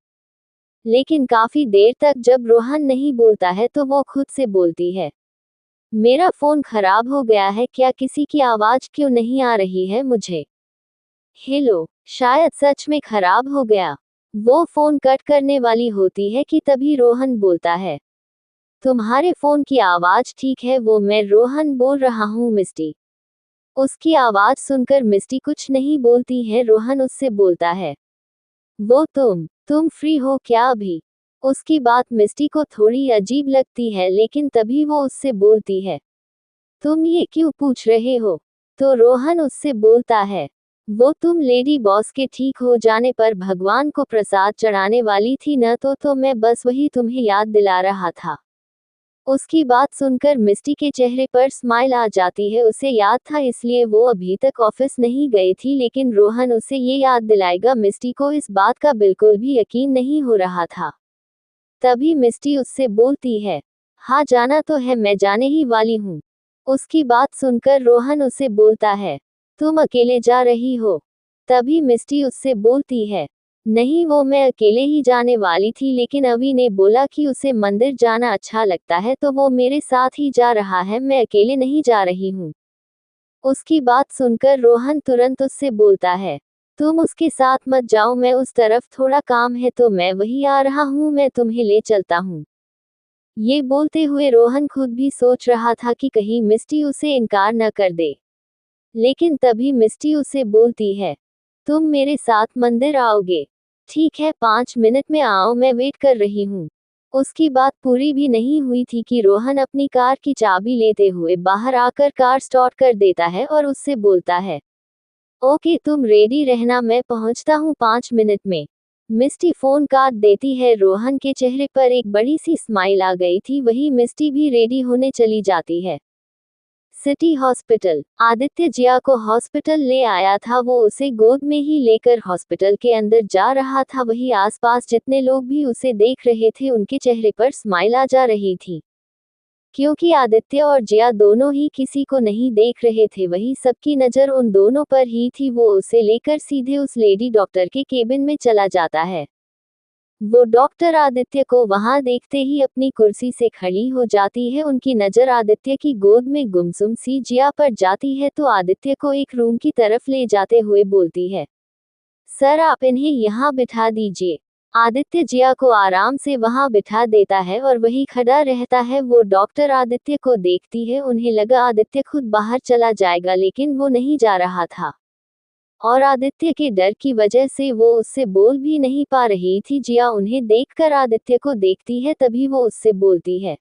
लेकिन काफी देर तक जब रोहन नहीं बोलता है तो वो खुद से बोलती है, मेरा फोन खराब हो गया है क्या? किसी की आवाज क्यों नहीं आ रही है मुझे? हेलो, शायद सच में खराब हो गया। वो फोन कट करने वाली होती है कि तभी रोहन बोलता है, तुम्हारे फोन की आवाज ठीक है, वो मैं रोहन बोल रहा हूँ मिस्टी। उसकी आवाज सुनकर मिस्टी कुछ नहीं बोलती है। रोहन उससे बोलता है, वो तुम फ्री हो क्या अभी? उसकी बात मिस्टी को थोड़ी अजीब लगती है लेकिन तभी वो उससे बोलती है, तुम ये क्यों पूछ रहे हो? तो रोहन उससे बोलता है, वो तुम लेडी बॉस के ठीक हो जाने पर भगवान को प्रसाद चढ़ाने वाली थी न, तो मैं बस वही तुम्हें याद दिला रहा था। उसकी बात सुनकर मिस्टी के चेहरे पर स्माइल आ जाती है। उसे याद था इसलिए वो अभी तक ऑफिस नहीं गई थी, लेकिन रोहन उसे ये याद दिलाएगा। मिस्टी को इस बात का बिल्कुल भी यकीन नहीं हो रहा था। तभी मिस्टी उससे बोलती है, हाँ जाना तो है, मैं जाने ही वाली हूँ। उसकी बात सुनकर रोहन उसे बोलता है, तुम अकेले जा रही हो? तभी मिस्टी उससे बोलती है, नहीं वो मैं अकेले ही जाने वाली थी, लेकिन अभी ने बोला कि उसे मंदिर जाना अच्छा लगता है तो वो मेरे साथ ही जा रहा है, मैं अकेले नहीं जा रही हूँ। उसकी बात सुनकर रोहन तुरंत उससे बोलता है, तुम उसके साथ मत जाओ, मैं उस तरफ थोड़ा काम है तो मैं वही आ रहा हूँ, मैं तुम्हें ले चलता हूँ। ये बोलते हुए रोहन खुद भी सोच रहा था कि कहीं मिस्टी उसे इनकार न कर दे। लेकिन तभी मिस्टी उसे बोलती है, तुम मेरे साथ मंदिर आओगे? ठीक है 5 मिनट में आओ, मैं वेट कर रही हूँ। उसकी बात पूरी भी नहीं हुई थी कि रोहन अपनी कार की चाबी लेते हुए बाहर आकर कार स्टार्ट कर देता है और उससे बोलता है, ओके तुम रेडी रहना, मैं पहुंचता हूँ 5 मिनट में। मिस्टी फोन काट देती है। रोहन के चेहरे पर एक बड़ी सी स्माइल आ गई थी। वही मिस्टी भी रेडी होने चली जाती है। City hospital. आदित्य जिया को हॉस्पिटल ले आया था। वो उसे गोद में ही लेकर हॉस्पिटल के अंदर जा रहा था। वही आसपास जितने लोग भी उसे देख रहे थे उनके चेहरे पर स्माइल आ जा रही थी, क्योंकि आदित्य और जिया दोनों ही किसी को नहीं देख रहे थे। वही सबकी नज़र उन दोनों पर ही थी। वो उसे लेकर सीधे उस लेडी डॉक्टर के केबिन में चला जाता है। वो डॉक्टर आदित्य को वहां देखते ही अपनी कुर्सी से खड़ी हो जाती है। उनकी नजर आदित्य की गोद में गुमसुम सी जिया पर जाती है तो आदित्य को एक रूम की तरफ ले जाते हुए बोलती है, सर आप इन्हें यहाँ बिठा दीजिए। आदित्य जिया को आराम से वहां बिठा देता है और वही खड़ा रहता है। वो डॉक्टर आदित्य को देखती है। उन्हें लगा आदित्य खुद बाहर चला जाएगा, लेकिन वो नहीं जा रहा था और आदित्य के डर की वजह से वो उससे बोल भी नहीं पा रही थी। जिया उन्हें देखकर आदित्य को देखती है, तभी वो उससे बोलती है,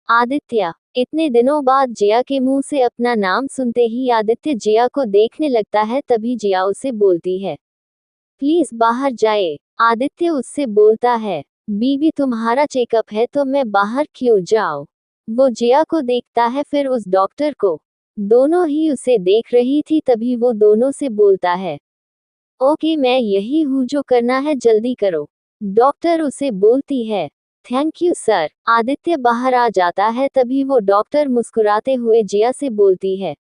आदित्य। इतने दिनों बाद जिया के मुंह से अपना नाम सुनते ही आदित्य जिया को देखने लगता है। तभी जिया उसे बोलती है, प्लीज बाहर जाए। आदित्य उससे बोलता है, बीवी तुम्हारा चेकअप है तो मैं बाहर क्यों जाऊं। वो जिया को देखता है, फिर उस डॉक्टर को। दोनों ही उसे देख रही थी। तभी वो दोनों से बोलता है, ओके मैं यही हूँ, जो करना है जल्दी करो। डॉक्टर उसे बोलती है, थैंक यू सर। आदित्य बाहर आ जाता है। तभी वो डॉक्टर मुस्कुराते हुए जिया से बोलती है,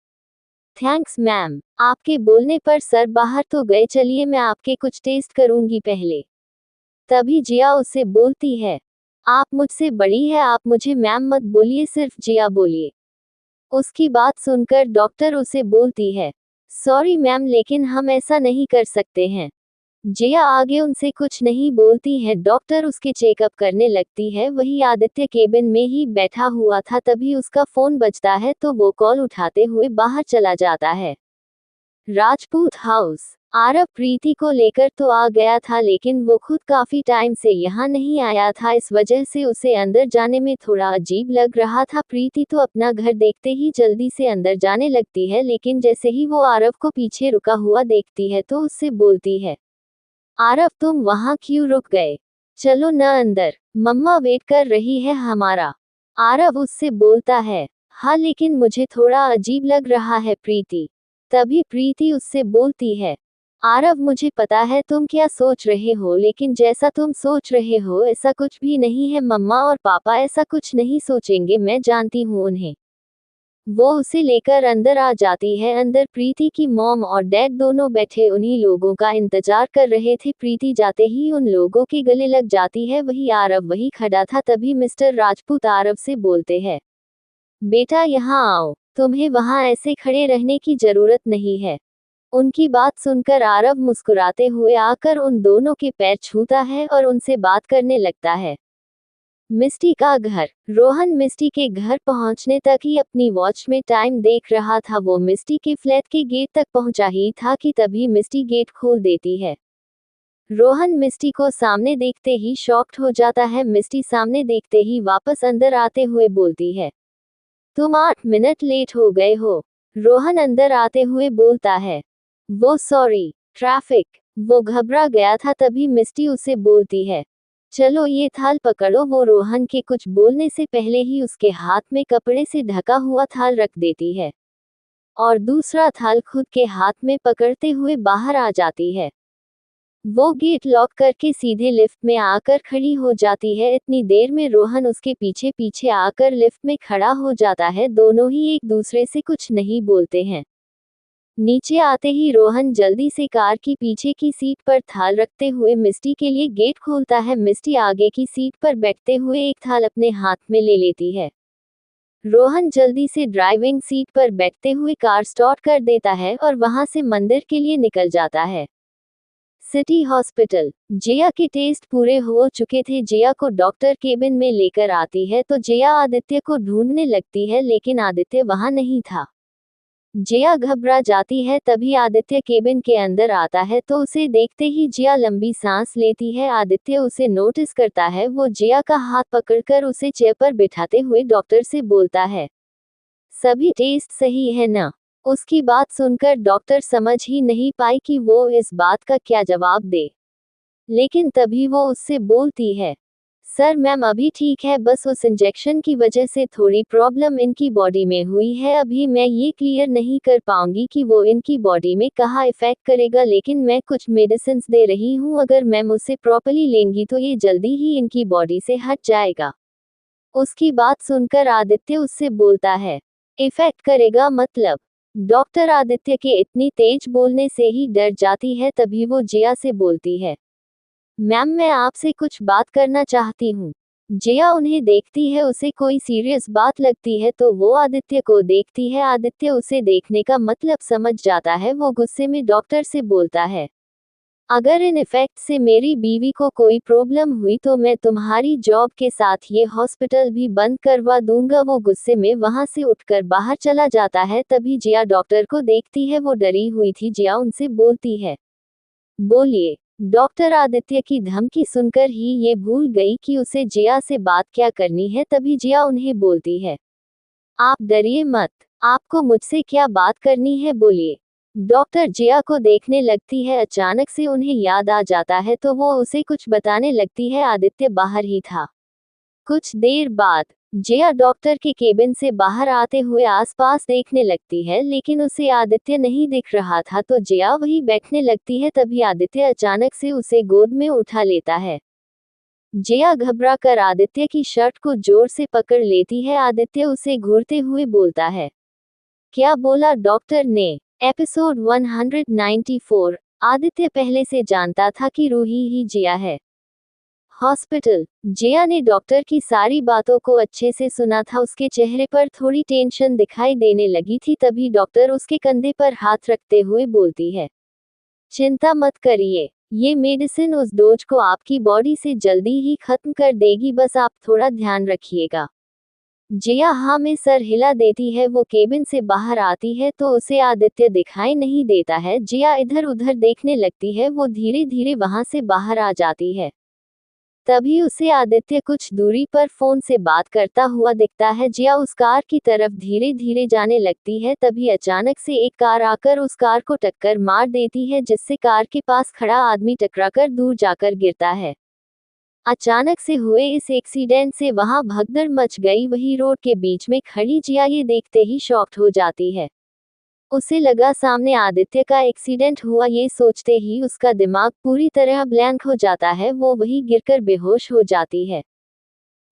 थैंक्स मैम, आपके बोलने पर सर बाहर तो गए, चलिए मैं आपके कुछ टेस्ट करूंगी पहले। तभी जिया उसे बोलती है, आप मुझसे बड़ी है, आप मुझे मैम मत बोलिए, सिर्फ जिया बोलिए। उसकी बात सुनकर डॉक्टर उसे बोलती है, सॉरी मैम लेकिन हम ऐसा नहीं कर सकते हैं। जिया आगे उनसे कुछ नहीं बोलती है। डॉक्टर उसके चेकअप करने लगती है। वही आदित्य केबिन में ही बैठा हुआ था। तभी उसका फोन बजता है तो वो कॉल उठाते हुए बाहर चला जाता है। राजपूत हाउस। आरव प्रीति को लेकर तो आ गया था, लेकिन वो खुद काफी टाइम से यहाँ नहीं आया था। इस वजह से उसे अंदर जाने में थोड़ा अजीब लग रहा था। प्रीति तो अपना घर देखते ही जल्दी से अंदर जाने लगती है, लेकिन जैसे ही वो आरव को पीछे रुका हुआ देखती है तो उससे बोलती है, आरव तुम वहां क्यों रुक गए, चलो न अंदर, मम्मा वेट कर रही है हमारा। आरव उससे बोलता है, हाँ लेकिन मुझे थोड़ा अजीब लग रहा है प्रीति। तभी प्रीति उससे बोलती है, आरव मुझे पता है तुम क्या सोच रहे हो, लेकिन जैसा तुम सोच रहे हो ऐसा कुछ भी नहीं है। मम्मा और पापा ऐसा कुछ नहीं सोचेंगे, मैं जानती हूँ उन्हें। वो उसे लेकर अंदर आ जाती है। अंदर प्रीति की मॉम और डैड दोनों बैठे उन्हीं लोगों का इंतजार कर रहे थे। प्रीति जाते ही उन लोगों के गले लग जाती है। वही आरव वही खड़ा था। तभी मिस्टर राजपूत आरव से बोलते हैं, बेटा यहाँ आओ, तुम्हें वहाँ ऐसे खड़े रहने की जरूरत नहीं है। उनकी बात सुनकर आरव मुस्कुराते हुए आकर उन दोनों के पैर छूता है और उनसे बात करने लगता है। मिस्टी का घर। रोहन मिस्टी के घर पहुंचने तक ही अपनी वॉच में टाइम देख रहा था। वो मिस्टी के फ्लैट के गेट तक पहुंचा ही था कि तभी मिस्टी गेट खोल देती है। रोहन मिस्टी को सामने देखते ही शॉक्ड हो जाता है। मिस्टी सामने देखते ही वापस अंदर आते हुए बोलती है, तुम 8 मिनट लेट हो गए हो। रोहन अंदर आते हुए बोलता है, वो सॉरी, ट्रैफिक। वो घबरा गया था। तभी मिस्टी उसे बोलती है, चलो ये थाल पकड़ो। वो रोहन के कुछ बोलने से पहले ही उसके हाथ में कपड़े से ढका हुआ थाल रख देती है और दूसरा थाल खुद के हाथ में पकड़ते हुए बाहर आ जाती है। वो गेट लॉक करके सीधे लिफ्ट में आकर खड़ी हो जाती है। इतनी देर में रोहन उसके पीछे पीछे आकर लिफ्ट में खड़ा हो जाता है। दोनों ही एक दूसरे से कुछ नहीं बोलते हैं। नीचे आते ही रोहन जल्दी से कार की पीछे की सीट पर थाल रखते हुए मिस्टी के लिए गेट खोलता है। मिस्टी आगे की सीट पर बैठते हुए एक थाल अपने हाथ में ले लेती है। रोहन जल्दी से ड्राइविंग सीट पर बैठते हुए कार स्टार्ट कर देता है और वहां से मंदिर के लिए निकल जाता है। City hospital. जिया के टेस्ट पूरे हो चुके थे। जिया को डॉक्टर केबिन में लेकर आती है तो जिया आदित्य को ढूंढने लगती है, लेकिन आदित्य वहां नहीं था। जिया घबरा जाती है। तभी आदित्य केबिन के अंदर आता है तो उसे देखते ही जिया लंबी सांस लेती है। आदित्य उसे नोटिस करता है। वो जिया का हाथ पकड़कर उसे चेयर पर बिठाते हुए डॉक्टर से बोलता है, सभी टेस्ट सही है ना। उसकी बात सुनकर डॉक्टर समझ ही नहीं पाई कि वो इस बात का क्या जवाब दे, लेकिन तभी वो उससे बोलती है, सर मैम अभी ठीक है, बस उस इंजेक्शन की वजह से थोड़ी प्रॉब्लम इनकी बॉडी में हुई है। अभी मैं ये क्लियर नहीं कर पाऊंगी कि वो इनकी बॉडी में कहाँ इफेक्ट करेगा, लेकिन मैं कुछ मेडिसिन दे रही हूँ। अगर मैम उसे प्रॉपरली लेंगी तो ये जल्दी ही इनकी बॉडी से हट जाएगा। उसकी बात सुनकर आदित्य उससे बोलता है, इफेक्ट करेगा मतलब। डॉक्टर आदित्य के इतनी तेज बोलने से ही डर जाती है। तभी वो जिया से बोलती है, मैम, मैं आपसे कुछ बात करना चाहती हूँ। जया उन्हें देखती है, उसे कोई सीरियस बात लगती है तो वो आदित्य को देखती है। आदित्य उसे देखने का मतलब समझ जाता है। वो गुस्से में डॉक्टर से बोलता है, अगर इन इफेक्ट से मेरी बीवी को कोई प्रॉब्लम हुई तो मैं तुम्हारी जॉब के साथ ये हॉस्पिटल भी बंद करवा दूंगा। वो गुस्से में वहां से उठकर बाहर चला जाता है। तभी जिया डॉक्टर को देखती है। वो डरी हुई थी। जिया उनसे बोलती है, बोलिए। डॉक्टर आदित्य की धमकी सुनकर ही ये भूल गई कि उसे जिया से बात क्या करनी है। तभी जिया उन्हें बोलती है, आप डरिए मत, आपको मुझसे क्या बात करनी है, बोलिए। डॉक्टर जिया को देखने लगती है। अचानक से उन्हें याद आ जाता है तो वो उसे कुछ बताने लगती है। आदित्य बाहर ही था। कुछ देर बाद जिया डॉक्टर के केबिन से बाहर आते हुए आसपास देखने लगती है, लेकिन उसे आदित्य नहीं दिख रहा था तो जिया वहीं बैठने लगती है। तभी आदित्य अचानक से उसे गोद में उठा लेता है। जिया घबराकर आदित्य की शर्ट को जोर से पकड़ लेती है। आदित्य उसे घूरते हुए बोलता है, क्या बोला डॉक्टर ने। एपिसोड 194। आदित्य पहले से जानता था कि रूही ही जिया है। हॉस्पिटल। जिया ने डॉक्टर की सारी बातों को अच्छे से सुना था। उसके चेहरे पर थोड़ी टेंशन दिखाई देने लगी थी। तभी डॉक्टर उसके कंधे पर हाथ रखते हुए बोलती है, चिंता मत करिए, ये मेडिसिन उस डोज को आपकी बॉडी से जल्दी ही खत्म कर देगी, बस आप थोड़ा ध्यान रखिएगा। जिया हाँ में सर हिला देती है। वो केबिन से बाहर आती है तो उसे आदित्य दिखाई नहीं देता है। जिया इधर उधर देखने लगती है। वो धीरे धीरे वहां से बाहर आ जाती है। तभी उसे आदित्य कुछ दूरी पर फोन से बात करता हुआ दिखता है। जिया उस कार की तरफ धीरे धीरे जाने लगती है। तभी अचानक से एक कार आकर उस कार को टक्कर मार देती है, जिससे कार के पास खड़ा आदमी टकराकर दूर जाकर गिरता है। अचानक से हुए इस एक्सीडेंट से वहां भगदड़ मच गई। वही रोड के बीच में खड़ी जिया ये देखते ही शॉक्ड हो जाती है। उसे लगा सामने आदित्य का एक्सीडेंट हुआ। ये सोचते ही उसका दिमाग पूरी तरह ब्लैंक हो जाता है। वो वहीं गिरकर बेहोश हो जाती है।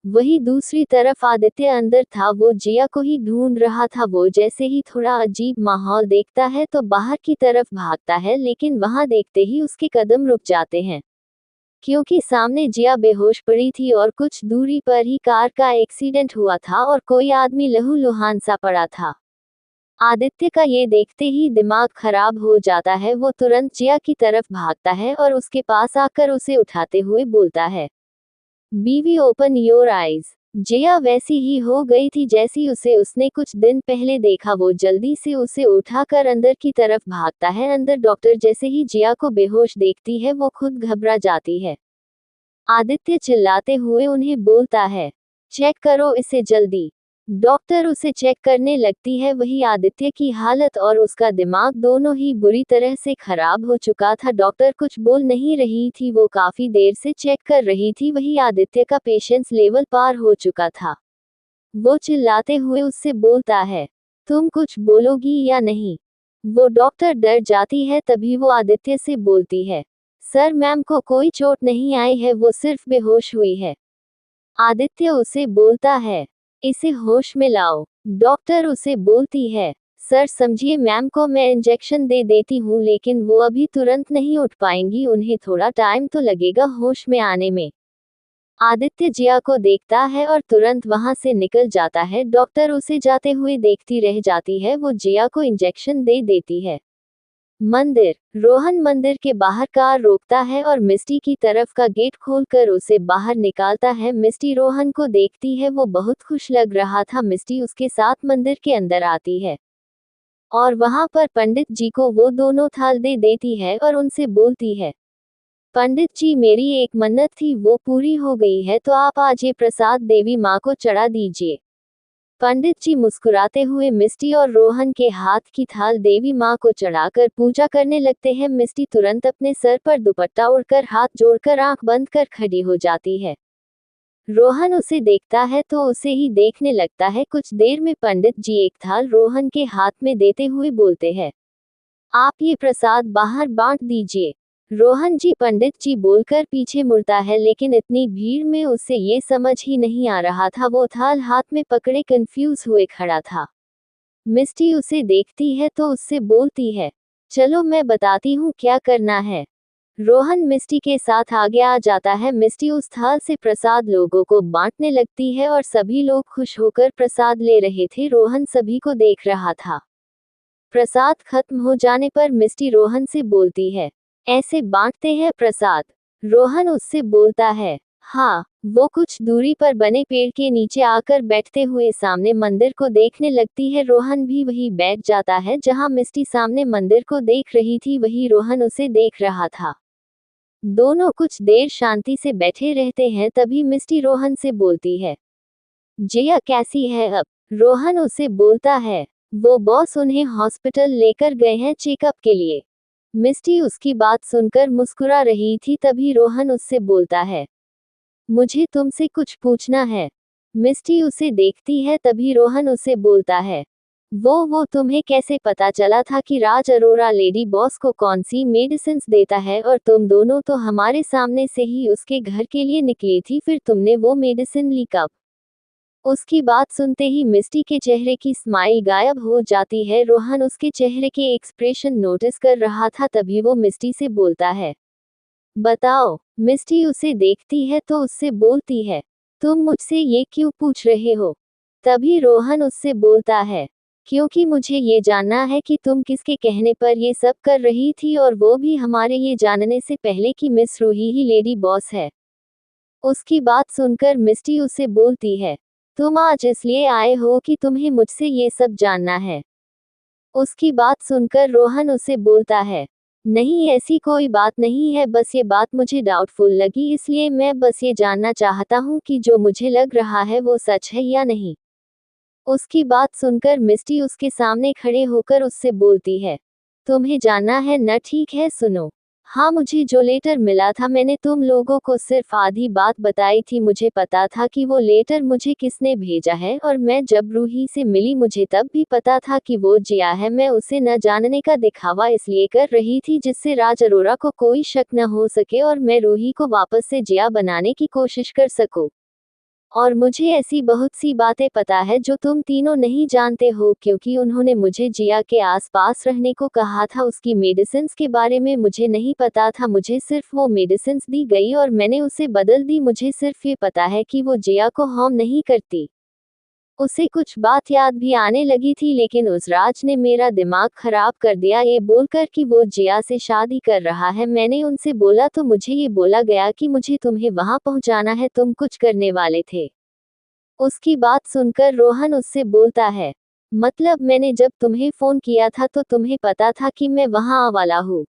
वही दूसरी तरफ आदित्य अंदर था। वो जिया को ही ढूंढ रहा था। वो जैसे ही थोड़ा अजीब माहौल देखता है तो बाहर की तरफ भागता है, लेकिन वहां देखते ही उसके कदम रुक जाते हैं, क्योंकि सामने जिया बेहोश पड़ी थी और कुछ दूरी पर ही कार का एक्सीडेंट हुआ था और कोई आदमी लहूलुहान सा पड़ा था। आदित्य का ये देखते ही दिमाग खराब हो जाता है। वो तुरंत जिया की तरफ भागता है और उसके पास आकर उसे उठाते हुए बोलता है, बीवी ओपन योर आइज। जिया वैसी ही हो गई थी जैसी उसे उसने कुछ दिन पहले देखा। वो जल्दी से उसे उठाकर अंदर की तरफ भागता है। अंदर डॉक्टर जैसे ही जिया को बेहोश देखती है वो खुद घबरा जाती है। आदित्य चिल्लाते हुए उन्हें बोलता है, चेक करो इसे जल्दी। डॉक्टर उसे चेक करने लगती है। वही आदित्य की हालत और उसका दिमाग दोनों ही बुरी तरह से खराब हो चुका था। डॉक्टर कुछ बोल नहीं रही थी। वो काफी देर से चेक कर रही थी। वही आदित्य का पेशेंस लेवल पार हो चुका था। वो चिल्लाते हुए उससे बोलता है, तुम कुछ बोलोगी या नहीं। वो डॉक्टर डर जाती है। तभी वो आदित्य से बोलती है, सर मैम को कोई चोट नहीं आई है, वो सिर्फ बेहोश हुई है। आदित्य उसे बोलता है, इसे होश में लाओ। डॉक्टर उसे बोलती है, सर समझिए मैम को मैं इंजेक्शन दे देती हूँ, लेकिन वो अभी तुरंत नहीं उठ पाएंगी, उन्हें थोड़ा टाइम तो लगेगा होश में आने में। आदित्य जिया को देखता है और तुरंत वहां से निकल जाता है। डॉक्टर उसे जाते हुए देखती रह जाती है। वो जिया को इंजेक्शन दे देती है। मंदिर। रोहन मंदिर के बाहर कार रोकता है और मिस्टी की तरफ का गेट खोलकर उसे बाहर निकालता है। मिस्टी रोहन को देखती है। वो बहुत खुश लग रहा था। मिस्टी उसके साथ मंदिर के अंदर आती है और वहां पर पंडित जी को वो दोनों थाल दे देती है और उनसे बोलती है, पंडित जी मेरी एक मन्नत थी वो पूरी हो गई है, तो आप आज ये प्रसाद देवी माँ को चढ़ा दीजिए। पंडित जी मुस्कुराते हुए मिस्टी और रोहन के हाथ की थाल देवी माँ को चढ़ाकर पूजा करने लगते हैं। मिस्टी तुरंत अपने सर पर दुपट्टा ओढ़कर हाथ जोड़कर आंख बंद कर खड़ी हो जाती है। रोहन उसे देखता है तो उसे ही देखने लगता है। कुछ देर में पंडित जी एक थाल रोहन के हाथ में देते हुए बोलते हैं, आप ये प्रसाद बाहर बांट दीजिए। रोहन जी पंडित जी बोलकर पीछे मुड़ता है, लेकिन इतनी भीड़ में उसे ये समझ ही नहीं आ रहा था। वो थाल हाथ में पकड़े कंफ्यूज हुए खड़ा था। मिस्टी उसे देखती है तो उससे बोलती है, चलो मैं बताती हूँ क्या करना है। रोहन मिस्टी के साथ आगे आ जाता है। मिस्टी उस थाल से प्रसाद लोगों को बांटने लगती है और सभी लोग खुश होकर प्रसाद ले रहे थे। रोहन सभी को देख रहा था। प्रसाद खत्म हो जाने पर मिस्टी रोहन से बोलती है, ऐसे बांटते हैं प्रसाद? रोहन उससे बोलता है, हाँ। वो कुछ दूरी पर बने पेड़ के नीचे आकर बैठते हुए सामने मंदिर को देखने लगती है। रोहन भी वहीं बैठ जाता है जहां मिस्टी सामने मंदिर को देख रही थी, वही रोहन उसे देख रहा था। दोनों कुछ देर शांति से बैठे रहते हैं। तभी मिस्टी रोहन से बोलती है, जिया कैसी है अब? रोहन उसे बोलता है, वो बॉस उन्हें हॉस्पिटल लेकर गए हैं चेकअप के लिए। मिस्टी उसकी बात सुनकर मुस्कुरा रही थी। तभी रोहन उससे बोलता है, मुझे तुमसे कुछ पूछना है। मिस्टी उसे देखती है। तभी रोहन उसे बोलता है, वो तुम्हें कैसे पता चला था कि राज अरोरा लेडी बॉस को कौन सी मेडिसिन्स देता है? और तुम दोनों तो हमारे सामने से ही उसके घर के लिए निकली थी, फिर तुमने वो मेडिसिन ली कब? उसकी बात सुनते ही मिस्टी के चेहरे की स्माइल गायब हो जाती है। रोहन उसके चेहरे के एक्सप्रेशन नोटिस कर रहा था। तभी वो मिस्टी से बोलता है, बताओ। मिस्टी उसे देखती है तो उससे बोलती है, तुम मुझसे ये क्यों पूछ रहे हो? तभी रोहन उससे बोलता है, क्योंकि मुझे ये जानना है कि तुम किसके कहने पर ये सब कर रही थी, और वो भी हमारे ये जानने से पहले कि मिस रूही ही लेडी बॉस है। उसकी बात सुनकर मिस्टी उसे बोलती है, तुम आज इसलिए आए हो कि तुम्हें मुझसे ये सब जानना है? उसकी बात सुनकर रोहन उसे बोलता है, नहीं ऐसी कोई बात नहीं है, बस ये बात मुझे डाउटफुल लगी, इसलिए मैं बस ये जानना चाहता हूँ कि जो मुझे लग रहा है वो सच है या नहीं। उसकी बात सुनकर मिस्टी उसके सामने खड़े होकर उससे बोलती है, तुम्हें जानना है न? ठीक है सुनो। हाँ, मुझे जो लेटर मिला था मैंने तुम लोगों को सिर्फ आधी बात बताई थी। मुझे पता था कि वो लेटर मुझे किसने भेजा है, और मैं जब रूही से मिली मुझे तब भी पता था कि वो जिया है। मैं उसे न जानने का दिखावा इसलिए कर रही थी जिससे राज अरोरा को कोई शक न हो सके और मैं रूही को वापस से जिया बनाने की कोशिश कर सकूं। और मुझे ऐसी बहुत सी बातें पता है जो तुम तीनों नहीं जानते हो, क्योंकि उन्होंने मुझे जिया के आसपास रहने को कहा था। उसकी मेडिसिन्स के बारे में मुझे नहीं पता था, मुझे सिर्फ वो मेडिसिन्स दी गई और मैंने उसे बदल दी। मुझे सिर्फ ये पता है कि वो जिया को हार्म नहीं करती। उसे कुछ बात याद भी आने लगी थी, लेकिन उस राज ने मेरा दिमाग खराब कर दिया ये बोलकर कि वो जिया से शादी कर रहा है। मैंने उनसे बोला तो मुझे ये बोला गया कि मुझे तुम्हें वहां पहुंचाना है, तुम कुछ करने वाले थे। उसकी बात सुनकर रोहन उससे बोलता है, मतलब मैंने जब तुम्हें फोन किया था तो तुम्हें पता था कि मैं वहां आ वाला हूँ?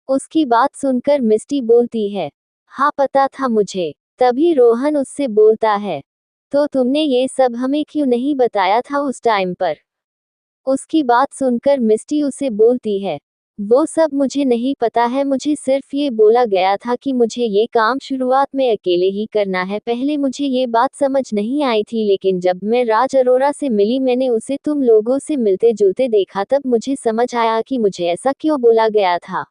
उसकी बात सुनकर मिस्टी बोलती है, हाँ पता था मुझे। तभी रोहन उससे बोलता है, तो तुमने ये सब हमें क्यों नहीं बताया था उस टाइम पर? उसकी बात सुनकर मिस्टी उसे बोलती है, वो सब मुझे नहीं पता है, मुझे सिर्फ ये बोला गया था कि मुझे ये काम शुरुआत में अकेले ही करना है। पहले मुझे ये बात समझ नहीं आई थी, लेकिन जब मैं राज अरोरा से मिली मैंने उसे तुम लोगों से मिलते जुलते देखा, तब मुझे समझ आया कि मुझे ऐसा क्यों बोला गया था।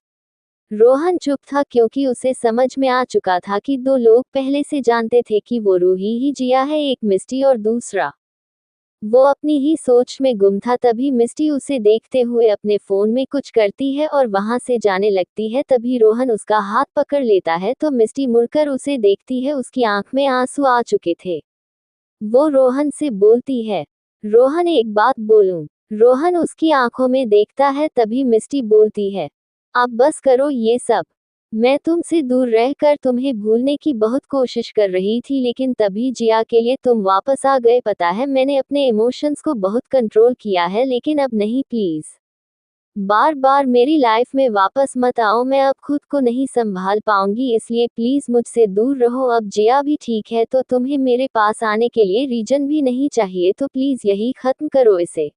रोहन चुप था क्योंकि उसे समझ में आ चुका था कि दो लोग पहले से जानते थे कि वो रूही ही जिया है, एक मिस्टी और दूसरा। वो अपनी ही सोच में गुम था। तभी मिस्टी उसे देखते हुए अपने फोन में कुछ करती है और वहां से जाने लगती है। तभी रोहन उसका हाथ पकड़ लेता है तो मिस्टी मुड़कर उसे देखती है, उसकी आंख में आंसू आ चुके थे। वो रोहन से बोलती है, रोहन एक बात बोलूं? रोहन उसकी आंखों में देखता है। तभी मिस्टी बोलती है, अब बस करो ये सब। मैं तुमसे दूर रहकर तुम्हें भूलने की बहुत कोशिश कर रही थी, लेकिन तभी जिया के लिए तुम वापस आ गए। पता है मैंने अपने इमोशंस को बहुत कंट्रोल किया है, लेकिन अब नहीं, प्लीज बार बार मेरी लाइफ में वापस मत आओ। मैं अब खुद को नहीं संभाल पाऊंगी, इसलिए प्लीज मुझसे दूर रहो। अब जिया भी ठीक है तो तुम्हें मेरे पास आने के लिए रीजन भी नहीं चाहिए, तो प्लीज यही खत्म करो इसे।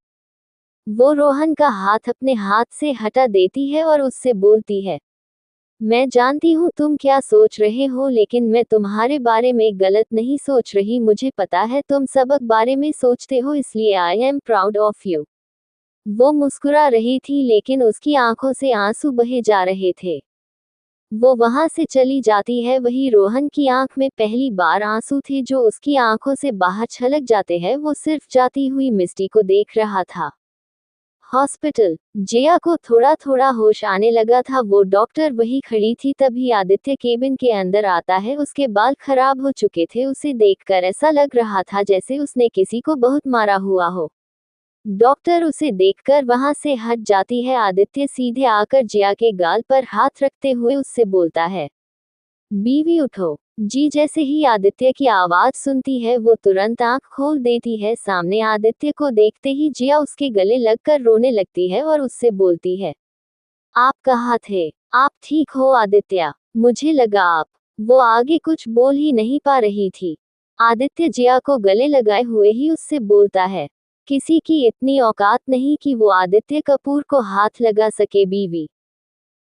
वो रोहन का हाथ अपने हाथ से हटा देती है और उससे बोलती है, मैं जानती हूँ तुम क्या सोच रहे हो, लेकिन मैं तुम्हारे बारे में गलत नहीं सोच रही। मुझे पता है तुम सबक बारे में सोचते हो, इसलिए आई एम प्राउड ऑफ यू। वो मुस्कुरा रही थी लेकिन उसकी आंखों से आंसू बहे जा रहे थे। वो वहां से चली जाती है। वही रोहन की आंख में पहली बार आंसू थे जो उसकी आंखों से बाहर छलक जाते हैं। वो सिर्फ जाती हुई मिस्टी को देख रहा था। हॉस्पिटल। जिया को थोड़ा थोड़ा होश आने लगा था। वो डॉक्टर वही खड़ी थी। तभी आदित्य केबिन के अंदर आता है। उसके बाल खराब हो चुके थे। उसे देखकर ऐसा लग रहा था जैसे उसने किसी को बहुत मारा हुआ हो। डॉक्टर उसे देखकर वहां से हट जाती है। आदित्य सीधे आकर जिया के गाल पर हाथ रखते हुए उससे बोलता है, बीवी उठो। जी जैसे ही आदित्य की आवाज सुनती है वो तुरंत आंख खोल देती है। सामने आदित्य को देखते ही जिया उसके गले लगकर रोने लगती है और उससे बोलती है, आप कहाँ थे? आप ठीक हो आदित्य? मुझे लगा आप। वो आगे कुछ बोल ही नहीं पा रही थी। आदित्य जिया को गले लगाए हुए ही उससे बोलता है, किसी की इतनी औकात नहीं कि वो आदित्य कपूर को हाथ लगा सके। बीवी,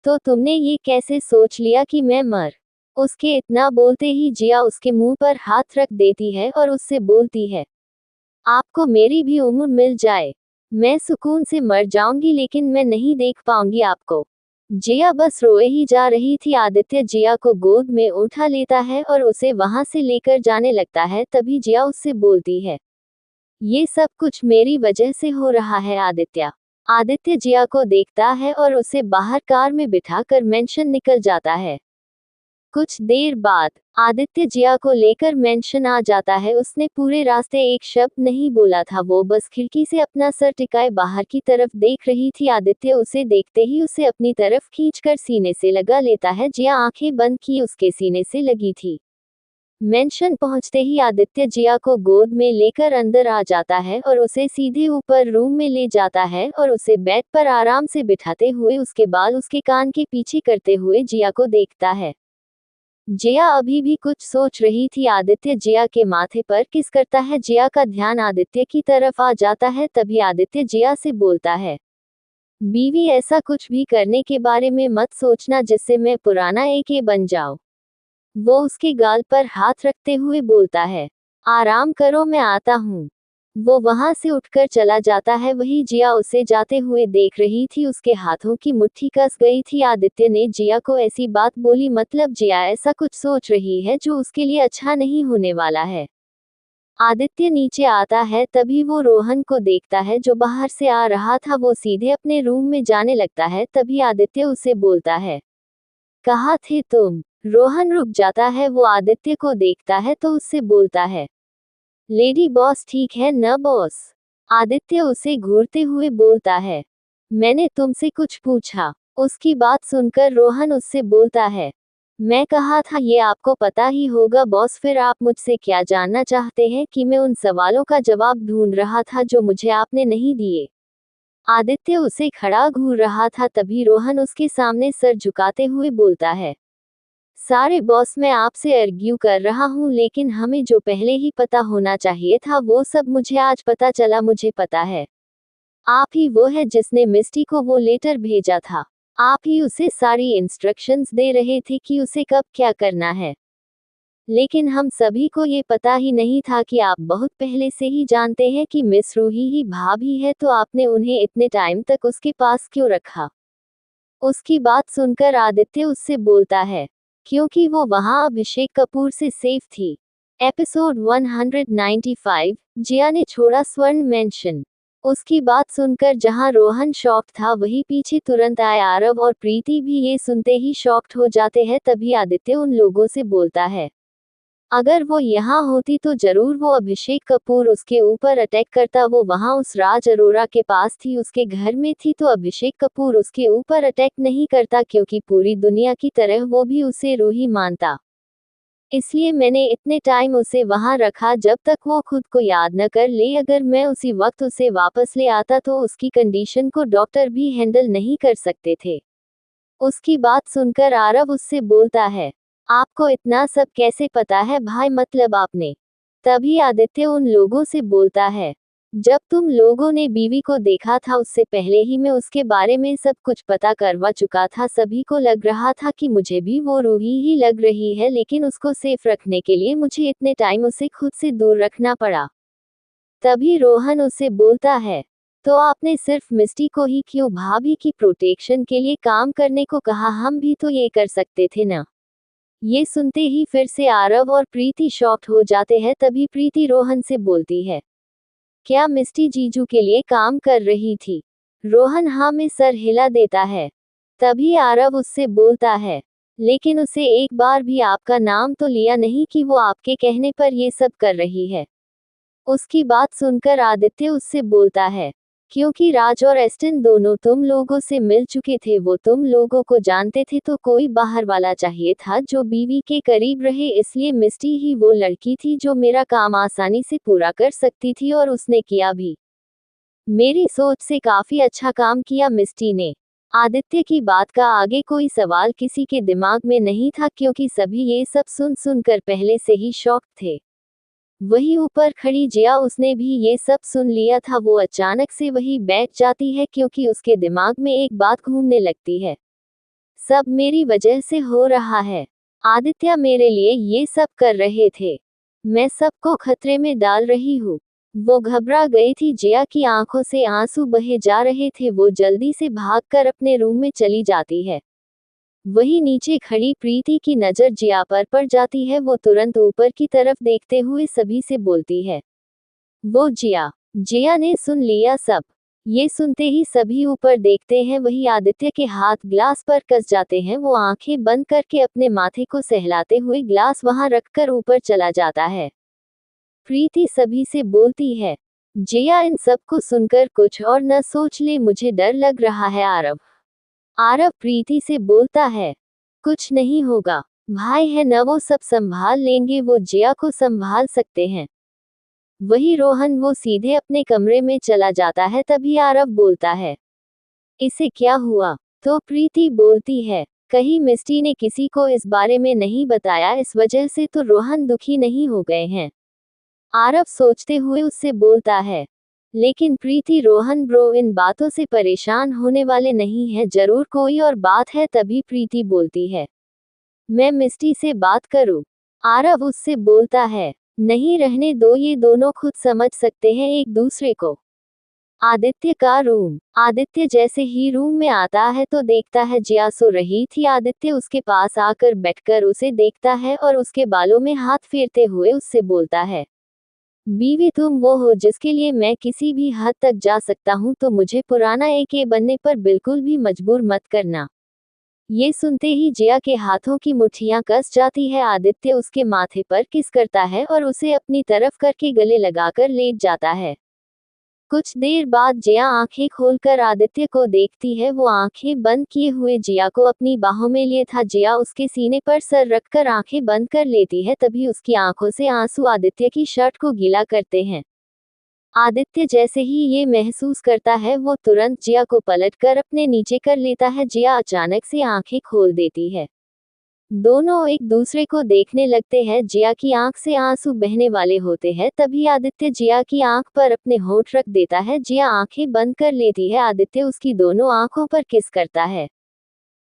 तो तुमने ये कैसे सोच लिया कि मैं मर? उसके इतना बोलते ही जिया उसके मुंह पर हाथ रख देती है और उससे बोलती है, आपको मेरी भी उम्र मिल जाए, मैं सुकून से मर जाऊंगी लेकिन मैं नहीं देख पाऊंगी आपको। जिया बस रोए ही जा रही थी। आदित्य जिया को गोद में उठा लेता है और उसे वहां से लेकर जाने लगता है। तभी जिया उससे बोलती है, ये सब कुछ मेरी वजह से हो रहा है आदित्य। आदित्य जिया को देखता है और उसे बाहर कार में बिठाकर मेंशन निकल जाता है। कुछ देर बाद आदित्य जिया को लेकर मेंशन आ जाता है। उसने पूरे रास्ते एक शब्द नहीं बोला था। वो बस खिड़की से अपना सर टिकाए बाहर की तरफ देख रही थी। आदित्य उसे देखते ही उसे अपनी तरफ खींचकर सीने से लगा लेता है। जिया आंखें बंद की उसके सीने से लगी थी। मेंशन पहुंचते ही आदित्य जिया को गोद में लेकर अंदर आ जाता है और उसे सीधे ऊपर रूम में ले जाता है और उसे बेड पर आराम से बिठाते हुए उसके बाल उसके कान के पीछे करते हुए जिया को देखता है। जिया अभी भी कुछ सोच रही थी। आदित्य जिया के माथे पर किस करता है। जिया का ध्यान आदित्य की तरफ आ जाता है। तभी आदित्य जिया से बोलता है, बीवी ऐसा कुछ भी करने के बारे में मत सोचना जिससे मैं पुराना एके बन जाऊं। वो उसके गाल पर हाथ रखते हुए बोलता है, आराम करो मैं आता हूँ। वो वहां से उठकर चला जाता है। वही जिया उसे जाते हुए देख रही थी। उसके हाथों की मुट्ठी कस गई थी। आदित्य ने जिया को ऐसी बात बोली मतलब जिया ऐसा कुछ सोच रही है जो उसके लिए अच्छा नहीं होने वाला है। आदित्य नीचे आता है। तभी वो रोहन को देखता है जो बाहर से आ रहा था। वो सीधे अपने रूम में जाने लगता है। तभी आदित्य उसे बोलता है, कहाँ थे तुम? रोहन रुक जाता है। वो आदित्य को देखता है तो उससे बोलता है, लेडी बॉस ठीक है न बॉस? आदित्य उसे घूरते हुए बोलता है, मैंने तुमसे कुछ पूछा? उसकी बात सुनकर रोहन उससे बोलता है, मैं कहा था ये आपको पता ही होगा बॉस। फिर आप मुझसे क्या जानना चाहते हैं? कि मैं उन सवालों का जवाब ढूंढ रहा था जो मुझे आपने नहीं दिए। आदित्य उसे खड़ा घूर रहा था। तभी रोहन उसके सामने सर झुकाते हुए बोलता है, सारे बॉस मैं आपसे आर्ग्यू कर रहा हूँ लेकिन हमें जो पहले ही पता होना चाहिए था वो सब मुझे आज पता चला। मुझे पता है आप ही वो है जिसने मिस्टी को वो लेटर भेजा था। आप ही उसे सारी इंस्ट्रक्शंस दे रहे थे कि उसे कब क्या करना है। लेकिन हम सभी को ये पता ही नहीं था कि आप बहुत पहले से ही जानते हैं कि मिस रूही ही भाभी है। तो आपने उन्हें इतने टाइम तक उसके पास क्यों रखा? उसकी बात सुनकर आदित्य उससे बोलता है, क्योंकि वो वहां अभिषेक कपूर से सेफ थी। एपिसोड 195, जिया ने छोड़ा स्वर्ण मेंशन। उसकी बात सुनकर जहां रोहन शॉक्ड था वहीं पीछे तुरंत आए आरव और प्रीति भी ये सुनते ही शॉक्ड हो जाते हैं। तभी आदित्य उन लोगों से बोलता है, अगर वो यहाँ होती तो जरूर वो अभिषेक कपूर उसके ऊपर अटैक करता। वो वहाँ उस राज अरोरा के पास थी, उसके घर में थी, तो अभिषेक कपूर उसके ऊपर अटैक नहीं करता क्योंकि पूरी दुनिया की तरह वो भी उसे रूही मानता। इसलिए मैंने इतने टाइम उसे वहां रखा जब तक वो खुद को याद न कर ले। अगर मैं उसी वक्त उसे वापस ले आता तो उसकी कंडीशन को डॉक्टर भी हैंडल नहीं कर सकते थे। उसकी बात सुनकर आरव उससे बोलता है, आपको इतना सब कैसे पता है भाई? मतलब आपने? तभी आदित्य उन लोगों से बोलता है, जब तुम लोगों ने बीवी को देखा था उससे पहले ही मैं उसके बारे में सब कुछ पता करवा चुका था। सभी को लग रहा था कि मुझे भी वो रूही ही लग रही है लेकिन उसको सेफ रखने के लिए मुझे इतने टाइम उसे खुद से दूर रखना पड़ा। तभी रोहन उसे बोलता है, तो आपने सिर्फ मिस्टी को ही क्यों भाभी की प्रोटेक्शन के लिए काम करने को कहा? हम भी तो ये कर सकते थे ना? ये सुनते ही फिर से आरव और प्रीति शॉक्ड हो जाते हैं। तभी प्रीति रोहन से बोलती है, क्या मिस्टी जीजू के लिए काम कर रही थी? रोहन हाँ में सर हिला देता है। तभी आरव उससे बोलता है, लेकिन उसे एक बार भी आपका नाम तो लिया नहीं कि वो आपके कहने पर ये सब कर रही है। उसकी बात सुनकर आदित्य उससे बोलता है, क्योंकि राज और एस्टन दोनों तुम लोगों से मिल चुके थे, वो तुम लोगों को जानते थे, तो कोई बाहर वाला चाहिए था जो बीवी के करीब रहे, इसलिए मिस्टी ही वो लड़की थी जो मेरा काम आसानी से पूरा कर सकती थी, और उसने किया भी। मेरी सोच से काफी अच्छा काम किया मिस्टी ने। आदित्य की बात का आगे कोई सवाल किसी के दिमाग में नहीं था, क्योंकि सभी ये सब सुन सुनकर पहले से ही शॉक थे। वही ऊपर खड़ी जिया, उसने भी ये सब सुन लिया था। वो अचानक से वही बैठ जाती है, क्योंकि उसके दिमाग में एक बात घूमने लगती है, सब मेरी वजह से हो रहा है। आदित्य मेरे लिए ये सब कर रहे थे, मैं सबको खतरे में डाल रही हूँ। वो घबरा गई थी, जिया की आंखों से आंसू बहे जा रहे थे। वो जल्दी से भागकर अपने रूम में चली जाती है। वही नीचे खड़ी प्रीति की नजर जिया पर पड़ जाती है। वो तुरंत ऊपर की तरफ देखते हुए सभी से बोलती है, वो जिया। जिया ने सुन लिया सब। ये सुनते ही सभी ऊपर देखते हैं। वही आदित्य के हाथ ग्लास पर कस जाते हैं। वो आंखें बंद करके अपने माथे को सहलाते हुए ग्लास वहां रखकर ऊपर चला जाता है। प्रीति सभी से बोलती है, जिया इन सब को सुनकर कुछ और न सोच ले, मुझे डर लग रहा है। आरव आरव प्रीति से बोलता है, कुछ नहीं होगा, भाई है न, वो सब संभाल लेंगे, वो जिया को संभाल सकते हैं। वही रोहन वो सीधे अपने कमरे में चला जाता है। तभी आरव बोलता है, इसे क्या हुआ? तो प्रीति बोलती है, कहीं मिस्टी ने किसी को इस बारे में नहीं बताया, इस वजह से तो रोहन दुखी नहीं हो गए हैं। आरव सोचते हुए उससे बोलता है, लेकिन प्रीति रोहन ब्रो इन बातों से परेशान होने वाले नहीं है, जरूर कोई और बात है। तभी प्रीति बोलती है, मैं मिस्टी से बात करूं? आरव उससे बोलता है, नहीं रहने दो, ये दोनों खुद समझ सकते हैं एक दूसरे को। आदित्य का रूम। आदित्य जैसे ही रूम में आता है तो देखता है जिया सो रही थी। आदित्य उसके पास आकर बैठकर उसे देखता है और उसके बालों में हाथ फेरते हुए उससे बोलता है, बीवी तुम वो हो जिसके लिए मैं किसी भी हद तक जा सकता हूँ, तो मुझे पुराना एके बनने पर बिल्कुल भी मजबूर मत करना। ये सुनते ही जिया के हाथों की मुट्ठियां कस जाती है। आदित्य उसके माथे पर किस करता है और उसे अपनी तरफ करके गले लगाकर लेट जाता है। कुछ देर बाद जिया आंखें खोलकर आदित्य को देखती है। वो आंखें बंद किए हुए जिया को अपनी बाहों में लिए था। जिया उसके सीने पर सर रखकर आंखें बंद कर लेती है। तभी उसकी आंखों से आंसू आदित्य की शर्ट को गीला करते हैं। आदित्य जैसे ही ये महसूस करता है, वो तुरंत जिया को पलटकर अपने नीचे कर लेता है। जिया अचानक से आंखें खोल देती है। दोनों एक दूसरे को देखने लगते हैं। जिया की आंख से आंसू बहने वाले होते हैं। तभी आदित्य जिया की आंख पर अपने होंठ रख देता है। जिया आंखें बंद कर लेती है। आदित्य उसकी दोनों आंखों पर किस करता है।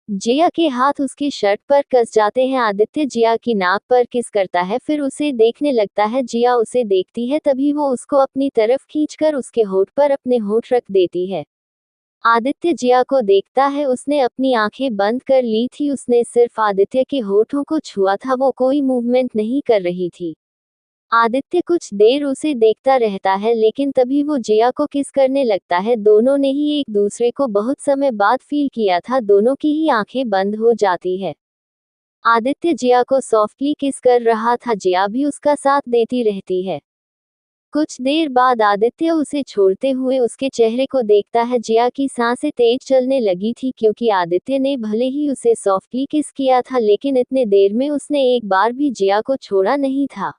जिया के हाथ उसकी शर्ट पर कस जाते हैं। आदित्य जिया की नाक पर किस करता है, फिर उसे देखने लगता है। जिया उसे देखती है। तभी वो उसको अपनी तरफ खींचकर उसके होंठ पर अपने होंठ रख देती है। आदित्य जिया को देखता है। उसने अपनी आंखें बंद कर ली थी। उसने सिर्फ आदित्य के होठों को छुआ था, वो कोई मूवमेंट नहीं कर रही थी। आदित्य कुछ देर उसे देखता रहता है, लेकिन तभी वो जिया को किस करने लगता है। दोनों ने ही एक दूसरे को बहुत समय बाद फील किया था। दोनों की ही आंखें बंद हो जाती है। आदित्य जिया को सॉफ्टली किस कर रहा था। जिया भी उसका साथ देती रहती है। कुछ देर बाद आदित्य उसे छोड़ते हुए उसके चेहरे को देखता है। जिया की सांसें तेज चलने लगी थी, क्योंकि आदित्य ने भले ही उसे सॉफ्टली किस किया था, लेकिन इतने देर में उसने एक बार भी जिया को छोड़ा नहीं था।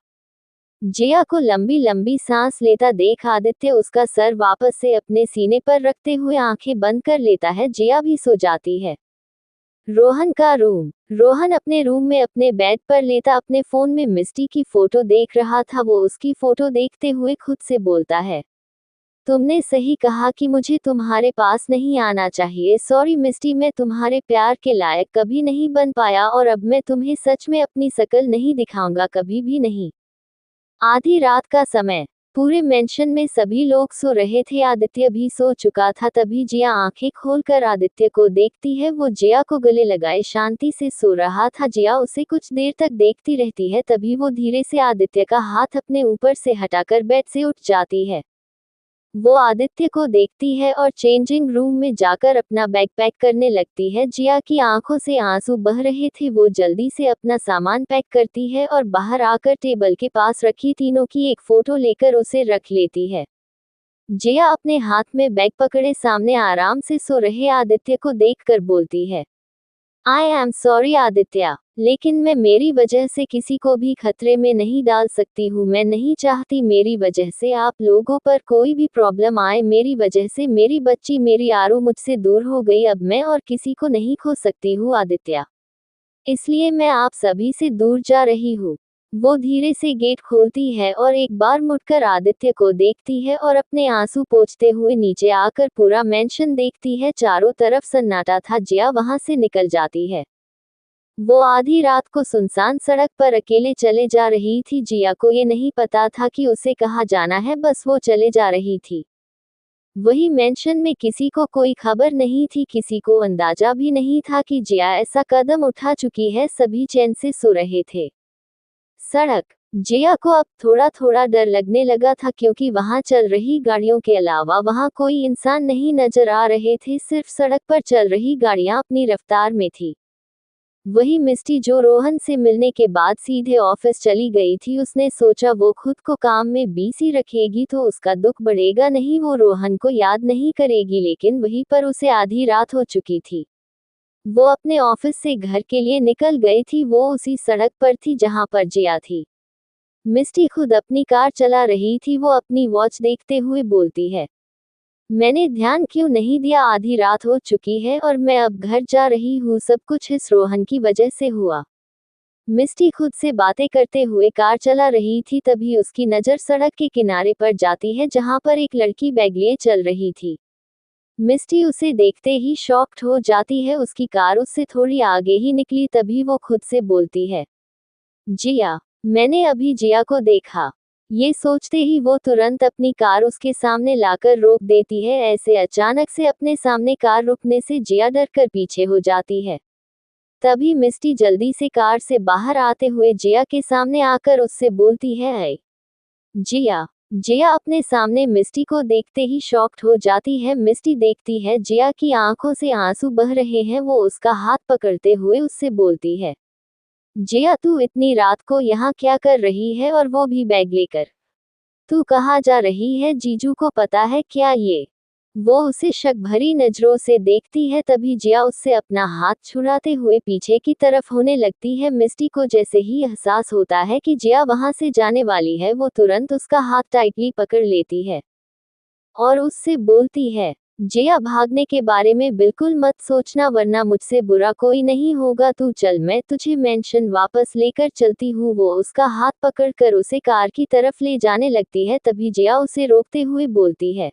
जिया को लंबी लंबी सांस लेता देख आदित्य उसका सर वापस से अपने सीने पर रखते हुए आंखें बंद कर लेता है। जिया भी सो जाती है। रोहन का रूम। रोहन अपने रूम में अपने बेड पर लेटा अपने फोन में मिस्टी की फोटो देख रहा था। वो उसकी फोटो देखते हुए खुद से बोलता है, तुमने सही कहा कि मुझे तुम्हारे पास नहीं आना चाहिए। सॉरी मिस्टी, मैं तुम्हारे प्यार के लायक कभी नहीं बन पाया, और अब मैं तुम्हें सच में अपनी शकल नहीं दिखाऊंगा, कभी भी नहीं। आधी रात का समय। पूरे मेंशन में सभी लोग सो रहे थे। आदित्य भी सो चुका था। तभी जिया आंखें खोलकर आदित्य को देखती है। वो जिया को गले लगाए शांति से सो रहा था। जिया उसे कुछ देर तक देखती रहती है। तभी वो धीरे से आदित्य का हाथ अपने ऊपर से हटाकर बेड से उठ जाती है। वो आदित्य को देखती है और चेंजिंग रूम में जाकर अपना बैग पैक करने लगती है। जिया की आंखों से आंसू बह रहे थे। वो जल्दी से अपना सामान पैक करती है और बाहर आकर टेबल के पास रखी तीनों की एक फोटो लेकर उसे रख लेती है। जिया अपने हाथ में बैग पकड़े सामने आराम से सो रहे आदित्य को देखकर बोलती है, आई एम सॉरी आदित्य, लेकिन मैं मेरी वजह से किसी को भी खतरे में नहीं डाल सकती हूँ। मैं नहीं चाहती मेरी वजह से आप लोगों पर कोई भी प्रॉब्लम आए। मेरी वजह से मेरी बच्ची, मेरी आरू मुझसे दूर हो गई। अब मैं और किसी को नहीं खो सकती हूँ आदित्य, इसलिए मैं आप सभी से दूर जा रही हूँ। वो धीरे से गेट खोलती है और एक बार मुड़कर आदित्य को देखती है और अपने आंसू पोंछते हुए नीचे आकर पूरा मेंशन देखती है। चारों तरफ सन्नाटा था। जिया वहां से निकल जाती है। वो आधी रात को सुनसान सड़क पर अकेले चले जा रही थी। जिया को ये नहीं पता था कि उसे कहाँ जाना है, बस वो चले जा रही थी। वही मेंशन में किसी को कोई खबर नहीं थी। किसी को अंदाजा भी नहीं था कि जिया ऐसा कदम उठा चुकी है। सभी चैन से सो रहे थे। सड़क। जिया को अब थोड़ा थोड़ा डर लगने लगा था, क्योंकि वहां चल रही गाड़ियों के अलावा वहां कोई इंसान नहीं नजर आ रहे थे। सिर्फ सड़क पर चल रही गाड़ियां अपनी रफ्तार में थी। वही मिस्टी, जो रोहन से मिलने के बाद सीधे ऑफिस चली गई थी, उसने सोचा वो खुद को काम में बिजी रखेगी तो उसका दुख बढ़ेगा नहीं। वो रोहन को याद नहीं करेगी। लेकिन वहीं पर उसे आधी रात हो चुकी थी। वो अपने ऑफिस से घर के लिए निकल गई थी। वो उसी सड़क पर थी जहां पर जिया थी। मिस्टी खुद अपनी कार चला रही थी। वो अपनी वॉच देखते हुए बोलती है, मैंने ध्यान क्यों नहीं दिया, आधी रात हो चुकी है और मैं अब घर जा रही हूँ। सब कुछ इस रोहन की वजह से हुआ। मिस्टी खुद से बातें करते हुए कार चला रही थी। तभी उसकी नज़र सड़क के किनारे पर जाती है, जहां पर एक लड़की बैग लिए चल रही थी। मिस्टी उसे देखते ही शॉक्ड हो जाती है। उसकी कार उससे थोड़ी आगे ही निकली। तभी वो खुद से बोलती है, जिया, मैंने अभी जिया को देखा। ये सोचते ही वो तुरंत अपनी कार उसके सामने लाकर रोक देती है। ऐसे अचानक से अपने सामने कार रुकने से जिया डर कर पीछे हो जाती है। तभी मिस्टी जल्दी से कार से बाहर आते हुए जिया के सामने आकर उससे बोलती है, ऐ जिया। जिया अपने सामने मिस्टी को देखते ही शॉक्ड हो जाती है। मिस्टी देखती है जिया की आंखों से आंसू बह रहे हैं। वो उसका हाथ पकड़ते हुए उससे बोलती है, जिया, तू इतनी रात को यहाँ क्या कर रही है, और वो भी बैग लेकर? तू कहाँ जा रही है? जीजू को पता है क्या ये? वो उसे शक भरी नजरों से देखती है। तभी जिया उससे अपना हाथ छुड़ाते हुए पीछे की तरफ होने लगती है। मिस्टी को जैसे ही एहसास होता है कि जिया वहां से जाने वाली है, वो तुरंत उसका हाथ टाइटली पकड़ लेती है और उससे बोलती है, जिया, भागने के बारे में बिल्कुल मत सोचना, वरना मुझसे बुरा कोई नहीं होगा। तू चल, मैं तुझे मेंशन वापस लेकर चलती हूँ। वो उसका हाथ पकड़कर उसे कार की तरफ ले जाने लगती है। तभी जिया उसे रोकते हुए बोलती है,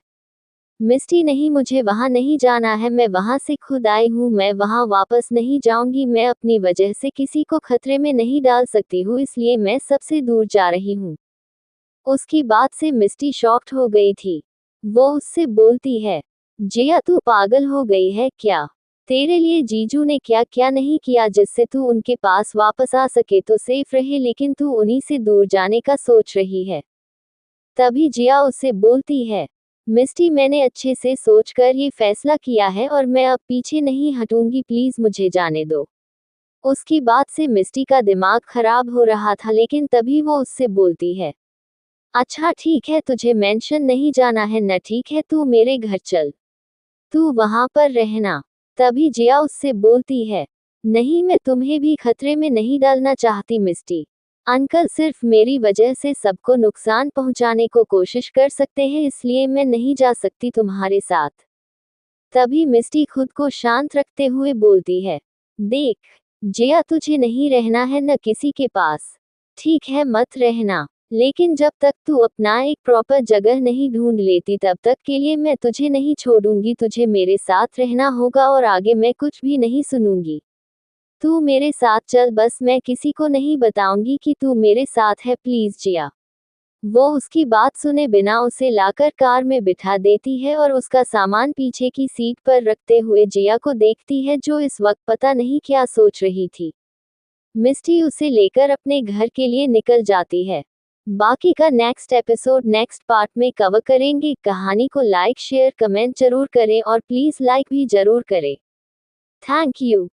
मिस्टी, नहीं, मुझे वहां नहीं जाना है। मैं वहां से खुद आई हूँ। मैं वहां वापस नहीं जाऊंगी। मैं अपनी वजह से किसी को खतरे में नहीं डाल सकती हूँ, इसलिए मैं सबसे दूर जा रही हूँ। उसकी बात से मिस्टी शॉक्ड हो गई थी। वो उससे बोलती है, जिया, तू पागल हो गई है क्या? तेरे लिए जीजू ने क्या क्या नहीं किया जिससे तू उनके पास वापस आ सके तो सेफ रहे, लेकिन तू उन्हीं से दूर जाने का सोच रही है। तभी जिया उससे बोलती है, मिस्टी, मैंने अच्छे से सोचकर ये फैसला किया है और मैं अब पीछे नहीं हटूंगी। प्लीज मुझे जाने दो। उसकी बात से मिस्टी का दिमाग खराब हो रहा था, लेकिन तभी वो उससे बोलती है, अच्छा ठीक है, तुझे मेंशन नहीं जाना है न, ठीक है, तू मेरे घर चल, तू वहां पर रहना। तभी जिया उससे बोलती है, नहीं, मैं तुम्हें भी खतरे में नहीं डालना चाहती मिस्टी। अंकल सिर्फ मेरी वजह से सबको नुकसान पहुंचाने को कोशिश कर सकते हैं, इसलिए मैं नहीं जा सकती तुम्हारे साथ। तभी मिस्टी खुद को शांत रखते हुए बोलती है, देख जिया, तुझे नहीं रहना है न किसी के पास, ठीक है, मत रहना। लेकिन जब तक तू अपना एक प्रॉपर जगह नहीं ढूंढ लेती, तब तक के लिए मैं तुझे नहीं छोड़ूंगी। तुझे मेरे साथ रहना होगा और आगे मैं कुछ भी नहीं सुनूंगी। तू मेरे साथ चल, बस मैं किसी को नहीं बताऊंगी कि तू मेरे साथ है, प्लीज जिया। वो उसकी बात सुने बिना उसे लाकर कार में बिठा देती है और उसका सामान पीछे की सीट पर रखते हुए जिया को देखती है, जो इस वक्त पता नहीं क्या सोच रही थी। मिस्टी उसे लेकर अपने घर के लिए निकल जाती है। बाकी का नेक्स्ट एपिसोड नेक्स्ट पार्ट में कवर करेंगे। कहानी को लाइक शेयर कमेंट जरूर करें और प्लीज लाइक भी जरूर करें। Thank you.